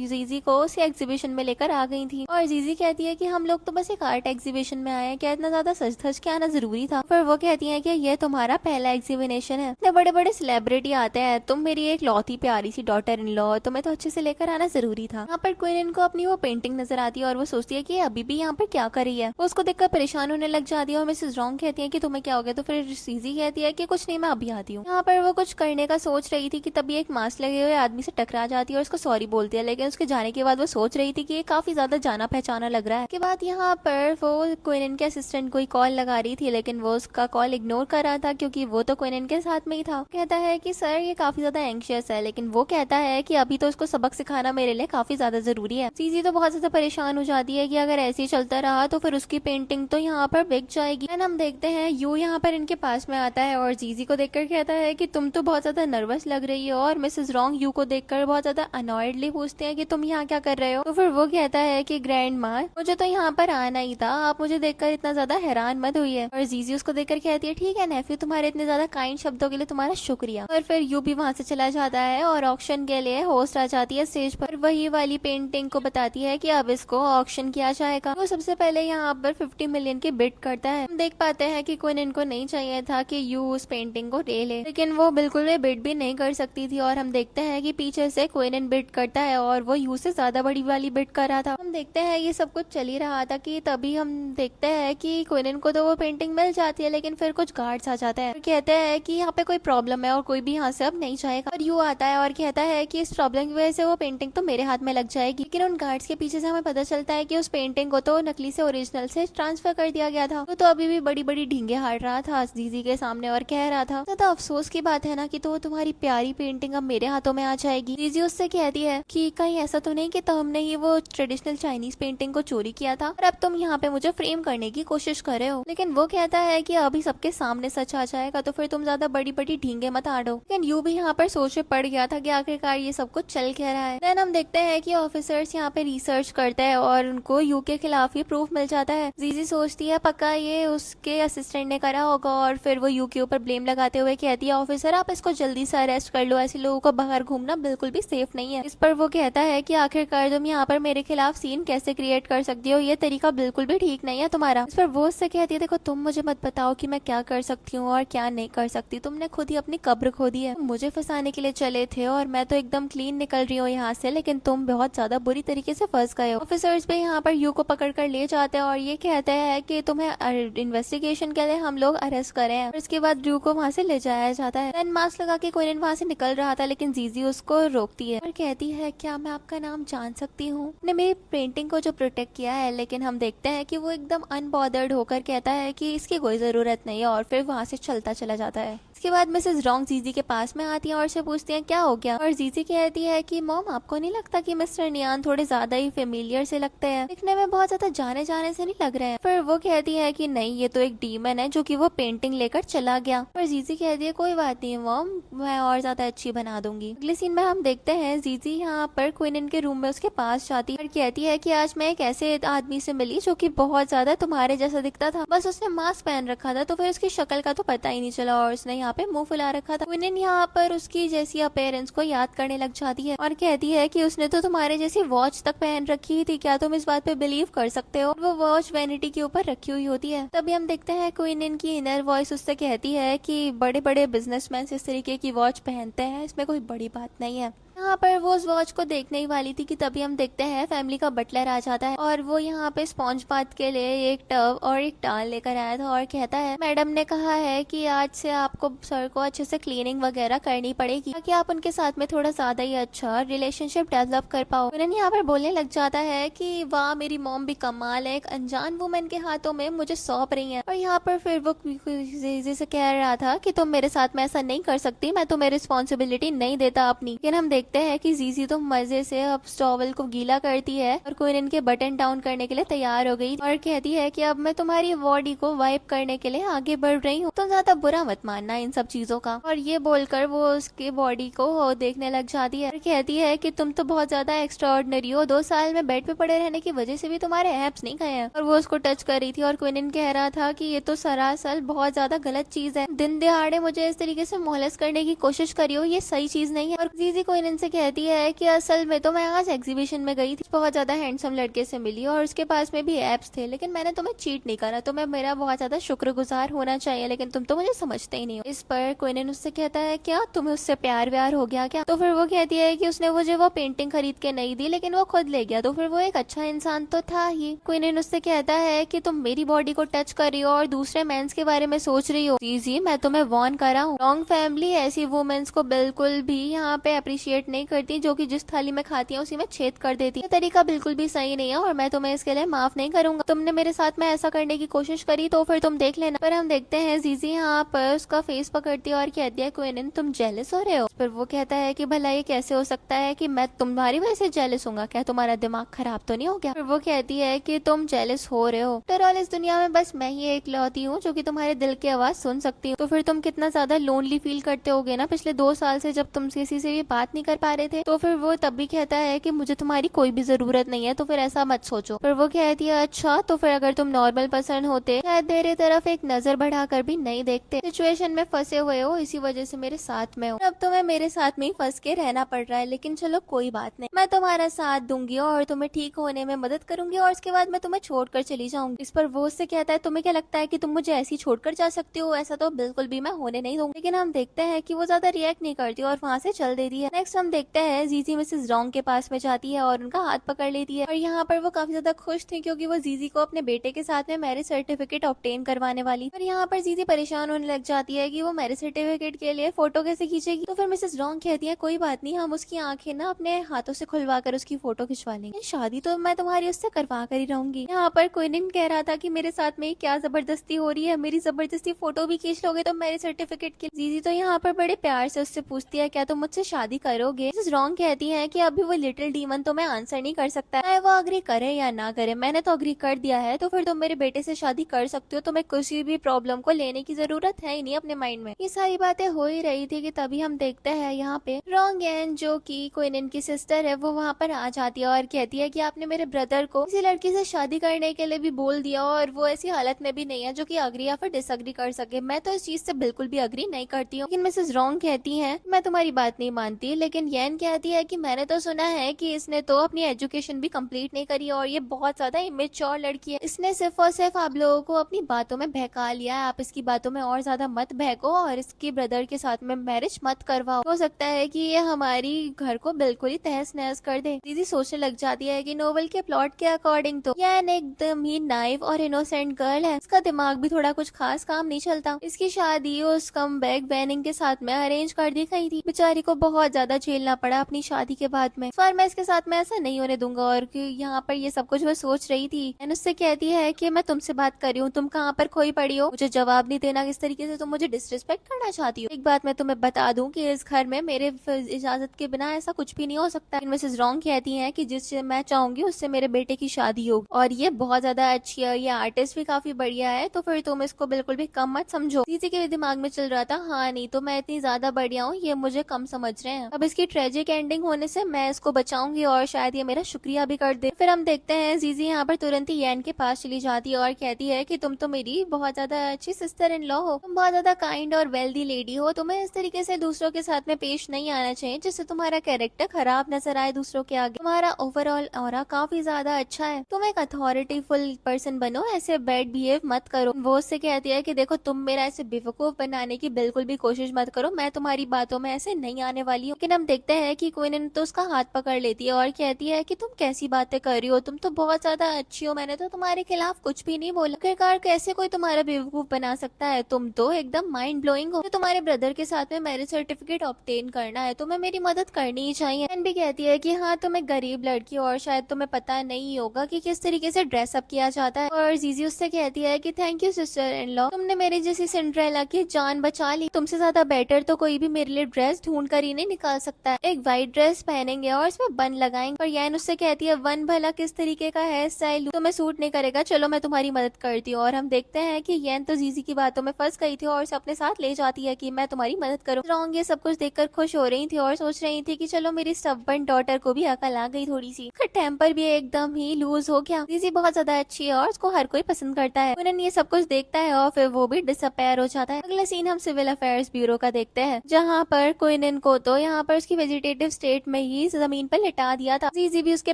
जीजी को उसी एग्जीबिशन में लेकर आ गई थी और जीजी कहती है कि हम लोग तो बस एक आर्ट एग्जीबिशन में आए हैं, क्या इतना ज्यादा सज धज के आना जरूरी था। फिर वो कहती है कि ये तुम्हारा पहला एग्जीबिशन है, इतने बड़े बड़े सेलिब्रिटी आते हैं, तुम मेरी एक लौती प्यारी सी डॉटर इन लॉ, तुम्हें तो अच्छे से लेकर आना जरूरी था। यहाँ पर क्वीन को अपनी वो पेंटिंग नजर आती है और वो सोचती है कि अभी भी यहाँ पर क्या कर रही है। वो उसको देखकर परेशान होने लग जाती है और मिसेस रॉन्ग कहती है कि तुम्हें क्या हो गया। तो फिर जीजी कहती है कि कुछ नहीं मैं अभी आती हूँ। यहाँ पर वो कुछ करने का सोच रही थी कि तभी एक मास्क लगे हुए आदमी से टकरा जाती है और उसको सॉरी बोलती है, लेकिन उसके जाने के बाद वो सोच रही थी कि ये काफी ज्यादा जाना पहचाना लग रहा है। के बाद यहाँ पर वो क्वीन के असिस्टेंट को कॉल लगा रही थी, लेकिन वो उसका कॉल इग्नोर कर रहा था क्योंकि वो तो क्वीन के साथ में ही था। कहता है कि सर ये काफी ज्यादा एंग्शियस है, लेकिन वो कहता है कि अभी तो उसको सबक सिखाना मेरे लिए काफी ज्यादा जरूरी है। जीजी तो बहुत ज्यादा परेशान हो जाती है कि अगर ऐसे ही चलता रहा तो फिर उसकी पेंटिंग तो यहाँ पर बिक जाएगी। एंड हम देखते हैं यू यहाँ पर इनके पास में आता है और जीजी को देखकर कहता है कि तुम तो बहुत ज्यादा नर्वस लग रही हो। और मिसेस रॉन्ग यू को देखकर बहुत ज्यादा अनॉयडली पूछते हैं कि तुम यहाँ क्या कर रहे हो। तो फिर वो कहता है कि ग्रैंड माँ मुझे तो यहाँ पर आना ही था, आप मुझे देखकर इतना ज्यादा हैरान मत हुई है। और जीजी उसको देखकर कहती है ठीक है नेफ्यू, तुम्हारे इतने ज्यादा काइंड शब्दों के लिए तुम्हारा शुक्रिया। और फिर यू भी वहाँ से चला जाता है और ऑक्शन के लिए होस्ट आ जाती है स्टेज पर, वही वाली पेंटिंग को बताती है कि अब इसको ऑक्शन किया जाएगा। वो सबसे पहले यहाँ पर 50 मिलियन की बिड करता है। हम देख पाते हैं कि क्वीन इनको नहीं चाहिए था कि यू उस पेंटिंग को ले ले, लेकिन वो बिल्कुल भी बिड भी नहीं कर सकती थी। और हम देखते हैं कि पीछे से क्वीन बिड करता है और वो यू से ज्यादा बड़ी वाली बिड कर रहा था। हम देखते हैं ये सब कुछ चल ही रहा था कि तभी हम देखते हैं कि क्वीन को तो वो पेंटिंग मिल जाती है, लेकिन फिर कुछ गार्ड्स आ जाते हैं और कहते हैं कि यहाँ पे कोई प्रॉब्लम है और कोई भी यहाँ से अब नहीं जाएगा। और यू आता है और कहता है कि इस प्रॉब्लम की वजह से वो पेंटिंग तो मेरे हाथ में लग जाएगी। लेकिन उन गार्ड्स के पीछे से हमें पता चलता है कि उस पेंटिंग को तो नकली से ओरिजिनल से ट्रांसफर कर दिया गया था। तो अभी भी बड़ी बड़ी ढींगे हार रहा था जीजी के सामने और कह रहा था तो अफसोस की बात है ना कि तो तुम्हारी प्यारी पेंटिंग अब मेरे हाथों में आ जाएगी। जीजी उससे कहती है कि कहीं ऐसा तो नहीं कि तुमने ही वो ट्रेडिशनल चाइनीज पेंटिंग को चोरी किया था और अब तुम यहाँ पे मुझे फ्रेम करने की कोशिश कर रहे हो। लेकिन वो कहता है कि अभी सबके सामने सच आ जाएगा तो फिर तुम ज्यादा बड़ी बड़ी ढींगे मत आड़ो। लेकिन यू भी यहाँ पर सोच में पड़ गया था कि आखिरकार ये सब कुछ चल क्या रहा है। देन हम देखते हैं कि ऑफिसर्स यहाँ पे रिसर्च करते हैं और उनको यू के खिलाफ ही प्रूफ मिल जाता है। जीजी सोचती है पक्का ये उसके असिस्टेंट ने करा होगा और फिर वो यू के ऊपर ब्लेम लगाते हुए कहती है ऑफिसर आप इसको जल्दी से अरेस्ट कर लो, ऐसे लोगों को बाहर घूमना बिल्कुल भी सेफ नहीं है। इस पर वो कहता है कि आखिरकार तुम यहाँ पर मेरे खिलाफ सीन कैसे क्रिएट कर सकती हो, ये तरीका बिल्कुल भी ठीक नहीं नहीं है तुम्हारा। इस पर वो उससे कहती है देखो तुम मुझे मत बताओ कि मैं क्या कर सकती हूँ और क्या नहीं कर सकती, तुमने खुद ही अपनी कब्र खो दी है। मुझे फंसाने के लिए चले थे और मैं तो एकदम क्लीन निकल रही हूँ यहाँ से, लेकिन तुम बहुत ज्यादा बुरी तरीके से फंस गए हो। ऑफिसर्स भी यहाँ पर यू को पकड़ कर ले जाते हैं और ये कहते हैं कि तुम्हें इन्वेस्टिगेशन के लिए हम लोग अरेस्ट करे हैं। उसके बाद यू को वहाँ से ले जाया जाता है। देन मास्क लगा के क्वीन वहाँ से निकल रहा था, लेकिन जीजी उसको रोकती है और कहती है क्या मैं आपका नाम जान सकती हूँ? ने मेरी पेंटिंग को जो प्रोटेक्ट किया है। लेकिन हम देखते हैं कि वो एकदम अनबॉदर्ड होकर कहता है कि इसकी कोई जरूरत नहीं है और फिर वहाँ से चलता चला जाता है। इसके बाद मिसेस रॉन्ग जीजी के पास में आती है और से पूछती हैं क्या हो गया, और जीजी कहती है कि मॉम आपको नहीं लगता कि मिस्टर नियान थोड़े ज्यादा ही फेमिलियर से लगते हैं, दिखने में बहुत ज्यादा जाने जाने से नहीं लग रहे हैं। फिर वो कहती है कि नहीं ये तो एक डीमन है जो कि वो पेंटिंग लेकर चला गया। पर जीजी कहती है कोई बात नहीं मॉम, मैं और ज्यादा अच्छी बना दूंगी। अगले सीन में हम देखते हैं जीजी यहाँ पर क्वीन के रूम में उसके पास जाती है और कहती है कि आज मैं एक ऐसे आदमी से मिली जो कि बहुत ज्यादा तुम्हारे जैसा दिखता था, बस उसने मास्क पहन रखा था तो फिर उसकी शक्ल का तो पता ही नहीं चला और उसने यहाँ पे मुंह फुला रखा था। क्वीन यहाँ पर उसकी जैसी अपेरेंस को याद करने लग जाती है और कहती है कि उसने तो तुम्हारे जैसी वॉच तक पहन रखी थी, क्या तुम इस बात पे बिलीव कर सकते हो? वो वॉच वैनिटी के ऊपर रखी हुई होती है। तभी हम देखते हैं क्वीन की इनर वॉइस उससे कहती है कि बड़े बड़े बिजनेसमैन इस तरीके की वॉच पहनते हैं, इसमें कोई बड़ी बात नहीं है। यहाँ पर वो उस वॉच को देखने ही वाली थी कि तभी हम देखते हैं फैमिली का बटलर आ जाता है और वो यहाँ पे स्पॉन्ज बाथ के लिए एक टब और एक टाल लेकर आया था और कहता है मैडम ने कहा है कि आज से आपको सर को अच्छे से क्लीनिंग वगैरह करनी पड़ेगी ताकि आप उनके साथ में थोड़ा ज्यादा ही अच्छा रिलेशनशिप डेवलप कर पाओ। उन्होंने यहाँ पर बोलने लग जाता है कि वाह मेरी मॉम भी कमाल है, एक अनजान वुमेन के हाथों में मुझे सौंप रही है। और यहाँ पर फिर वो जीजी से कह रहा था कि तुम मेरे साथ में ऐसा नहीं कर सकती, मैं तुम्हें रिस्पॉन्सिबिलिटी नहीं देता अपनी। लेकिन हम देखते हैं कि जीजी तो मजे से अब टॉवल को गीला करती है और क्वीन के बटन डाउन करने के लिए तैयार हो गई और कहती है कि अब मैं तुम्हारी बॉडी को वाइप करने के लिए आगे बढ़ रही हूँ, तुम ज्यादा बुरा मत मानना इन सब चीजों का। और ये बोलकर वो उसके बॉडी को देखने लग जाती है और कहती है कि तुम तो बहुत ज्यादा एक्स्ट्राऑर्डिनरी हो, 2 साल में बेड पे पड़े रहने की वजह से भी तुम्हारे एब्स नहीं गए हैं। और वो उसको टच कर रही थी और क्वीन कह रहा था कि ये तो सरासर बहुत ज्यादा गलत चीज है, दिन दिहाड़े मुझे इस तरीके से मोहलस करने की कोशिश करी हो, ये सही चीज नहीं है। और जीजी क्वीन से कहती है कि असल में तो मैं आज एग्जीबिशन में गई थी, बहुत ज्यादा हैंडसम लड़के से मिली और उसके पास में भी एप्स थे, लेकिन मैंने तुम्हें चीट नहीं करा, तुम्हें मेरा बहुत ज्यादा शुक्रगुजार होना चाहिए, लेकिन तुम तो मुझे समझते ही नहीं हो। इस पर क्वीन उससे कहता है क्या तुम्हें उससे प्यार व्यार हो गया क्या? तो फिर वो कहती है कि उसने मुझे वो पेंटिंग खरीद के नहीं दी, लेकिन वो खुद ले गया, तो फिर वो एक अच्छा इंसान तो था ही। क्वीन उससे कहता है कि तुम मेरी बॉडी को टच कर रही हो और दूसरे मेंस के बारे में सोच रही हो। जी मैं तुम्हें वार्न कर रहा हूँ, रॉन्ग फैमिली ऐसी वुमेन्स को बिल्कुल भी यहाँ पे अप्रिशिएट नहीं करती, जो कि जिस थाली में खाती है उसी में छेद कर देती है। तरीका बिल्कुल भी सही नहीं है और मैं तुम्हें इसके लिए माफ नहीं करूंगा। तुमने मेरे साथ में ऐसा करने की कोशिश करी तो फिर तुम देख लेना। पर हम देखते हैं जीजी यहाँ पर उसका फेस पकड़ती है और कहती है क्वीन तुम जेलस हो रहे हो? पर वो कहता है कि भला ये कैसे हो सकता है कि मैं तुम्हारी वजह से जेलस हूँ, क्या तुम्हारा दिमाग खराब तो नहीं हो गया? फिर वो कहती है कि तुम जेलस हो रहे हो, आफ्टर ऑल इस दुनिया में बस मैं ही एक लौती हूँ जो कि तुम्हारे दिल की आवाज सुन सकती हूँ। तो फिर तुम कितना ज्यादा लोनली फील करते होगे ना पिछले 2 साल से, जब तुम किसी से भी बात नहीं कर पा रहे थे। तो फिर वो तब भी कहता है कि मुझे तुम्हारी कोई भी जरूरत नहीं है, तो फिर ऐसा मत सोचो। फिर वो कहती है अच्छा तो फिर अगर तुम नॉर्मल पर्सन होते शायद मेरे तरफ एक नजर बढ़ाकर भी नहीं देखते, सिचुएशन में फंसे हुए हो इसी वजह से मेरे साथ में हो, अब तुम्हें मेरे साथ में ही फंस के रहना पड़ रहा है, लेकिन चलो कोई बात नहीं, मैं तुम्हारा साथ दूंगी और तुम्हें ठीक होने में मदद करूंगी और उसके बाद मैं तुम्हें छोड़कर चली जाऊंगी। इस पर वो उससे कहता है तुम्हें क्या लगता है कि तुम मुझे ऐसी छोड़कर जा सकती हो? ऐसा तो बिल्कुल भी मैं होने नहीं दूंगी। लेकिन हम देखते हैं कि वो ज्यादा रिएक्ट नहीं करती और वहाँ से चल देती है। नेक्स्ट हम देखते हैं जीजी मिसेस रॉन्ग के पास में जाती है और उनका हाथ पकड़ लेती है और यहाँ पर वो काफी ज्यादा खुश थी क्योंकि वो जीजी को अपने बेटे के साथ में मैरिज सर्टिफिकेट ऑब्टेन करवाने वाली। और यहाँ पर जीजी परेशान होने लग जाती है कि वो मैरिज सर्टिफिकेट के लिए फोटो कैसे खींचेगी। तो फिर मिसेस रॉन्ग कहती है कोई बात नहीं, हम उसकी आंखें ना अपने हाथों से खुलवा कर उसकी फोटो खिंचवा लेंगे, शादी तो मैं तुम्हारी उससे करवा कर ही रहूंगी। यहाँ पर क्वीन कह रहा था कि मेरे साथ में क्या जबरदस्ती हो रही है, मेरी जबरदस्ती फोटो भी खींच लोगे तो मैरिज सर्टिफिकेट के। जीजी तो यहाँ पर बड़े प्यार से उससे पूछती है क्या तुम मुझसे शादी करोगे? मिसेस रॉन्ग कहती है कि अभी वो लिटिल डीमन तो मैं आंसर नहीं कर सकता है, वो अग्री करे या ना करे, मैंने तो अग्री कर दिया है, तो फिर तुम मेरे बेटे से शादी कर सकती हो, तुम्हें किसी भी प्रॉब्लम को लेने की जरूरत है ही नहीं अपने माइंड में। ये सारी बातें हो ही रही थी कि तभी हम देखते हैं यहाँ पे रॉन्ग एंड जो की क्वीन की सिस्टर है वो वहाँ पर आ जाती है और कहती है कि आपने मेरे ब्रदर को किसी लड़की से शादी करने के लिए भी बोल दिया और वो ऐसी हालत में भी नहीं है जो कि अग्री या फिर डिसअग्री कर सके। मैं तो इस चीज से बिल्कुल भी अग्री नहीं करती हूँ। लेकिन मिसेस रॉन्ग कहती है मैं तुम्हारी बात नहीं मानती, लेकिन क्वीन येन कहती है कि मैंने तो सुना है कि इसने तो अपनी एजुकेशन भी कंप्लीट नहीं करी और ये बहुत ज्यादा इमेच्योर लड़की है, इसने सिर्फ और सिर्फ आप लोगों को अपनी बातों में बहका लिया है, आप इसकी बातों में और ज्यादा मत बहको और इसके ब्रदर के साथ में मैरिज मत करवाओ, हो सकता है कि ये हमारी घर को बिल्कुल ही तहस नहस कर दे। दीदी सोचने लग जाती है कि नोवेल के प्लॉट के अकॉर्डिंग तो येन एकदम ही नाइव और इनोसेंट गर्ल है, इसका दिमाग भी थोड़ा कुछ खास काम नहीं चलता। इसकी शादी उस कमबैक बैनिंग के साथ में अरेंज कर दी गई थी, बेचारी को बहुत ज्यादा झेलना पड़ा अपनी शादी के बाद में, पर मैं इसके साथ में ऐसा नहीं होने दूंगा। और यहाँ पर ये सब कुछ वो सोच रही थी, एंड उससे कहती है कि मैं तुमसे बात कर रही हूँ, तुम कहाँ पर खोई पड़ी हो, मुझे जवाब नहीं देना, किस तरीके से तुम मुझे डिसरिस्पेक्ट करना चाहती हो। एक बात मैं तुम्हें बता दूं कि इस घर में मेरे इजाजत के बिना ऐसा कुछ भी नहीं हो सकता। मिसेस रॉन्ग कहती है कि जिससे मैं चाहूंगी उससे मेरे बेटे की शादी हो, और ये बहुत ज्यादा अच्छी है, ये आर्टिस्ट भी काफी बढ़िया है, तो फिर तुम इसको बिल्कुल भी कम मत समझो। दीदी के दिमाग में चल रहा था, हाँ नहीं तो मैं इतनी ज्यादा बढ़िया हूँ, ये मुझे कम समझ रहे हैं, अब इसकी ट्रेजिक एंडिंग होने से मैं इसको बचाऊंगी और शायद ये मेरा शुक्रिया भी कर दे। फिर हम देखते हैं जीजी यहाँ पर तुरंत ही येन के पास चली जाती है और कहती है कि तुम तो मेरी बहुत ज्यादा अच्छी सिस्टर इन लॉ हो, तुम बहुत ज्यादा काइंड और वेल्दी लेडी हो, तुम्हें इस तरीके से दूसरों के साथ में पेश नहीं आना चाहिए जिससे तुम्हारा कैरेक्टर खराब नजर आए दूसरों के आगे, तुम्हारा ओवरऑल ऑरा काफी ज्यादा अच्छा है, तुम एक अथॉरिटीफुल पर्सन बनो, ऐसे बैड बिहेव मत करो। वो उससे कहती है कि देखो तुम मेरा ऐसे बेवकूफ बनाने की बिल्कुल भी कोशिश मत करो, मैं तुम्हारी बातों में ऐसे नहीं आने वाली हूँ। लेकिन हम देखते हैं कि क्वीन तो उसका हाथ पकड़ लेती है और कहती है कि तुम कैसी बातें कर रही हो, तुम तो बहुत ज्यादा अच्छी हो, मैंने तो तुम्हारे खिलाफ कुछ भी नहीं बोला, आखिरकार कैसे कोई तुम्हारा बेवकूफ बना सकता है, तुम तो एकदम माइंड ब्लोइंग हो, तो तुम्हारे ब्रदर के साथ में मैरिज सर्टिफिकेट ऑब्टेन करना है, तुम्हें मेरी मदद करनी ही चाहिए। एंड भी कहती है कि हाँ तुम एक गरीब लड़की हो और शायद तुम्हें पता नहीं होगा कि किस तरीके से ड्रेसअप किया जाता है, और जीजी उससे कहती है कि thank you sister in law, तुमने मेरी जैसी सिंड्रेला की जान बचा ली, तुमसे ज्यादा बेटर तो कोई भी मेरे लिए ड्रेस ढूंढ कर ही नहीं निकाल सकता है। एक व्हाइट ड्रेस पहनेंगे और इसमें बन लगाएंगे, और येन उससे कहती है वन भला किस तरीके का हेयर स्टाइल तुम्हें सूट नहीं करेगा, चलो मैं तुम्हारी मदद करती हूँ। और हम देखते हैं कि येन तो जीजी की बातों में फंस गई थी और उसे अपने साथ ले जाती है कि मैं तुम्हारी मदद करूँ। रॉन्ग ये सब कुछ देखकर खुश हो रही थी और सोच रही थी कि चलो मेरी स्टबर्न डॉटर को भी अकल आ गई थोड़ी सी, टेम्पर भी एकदम ही लूज हो गया। जीजी बहुत ज्यादा अच्छी है और उसको हर कोई पसंद करता है। उन्हें ये सब कुछ देखता है और फिर वो भी डिसअपेयर हो जाता है। अगला सीन हम सिविल अफेयर्स ब्यूरो का देखते हैं, जहाँ पर क्वीन को तो यहाँ पर उसकी वेजिटेटिव स्टेट में ही जमीन पर लिटा दिया था। जीजी भी उसके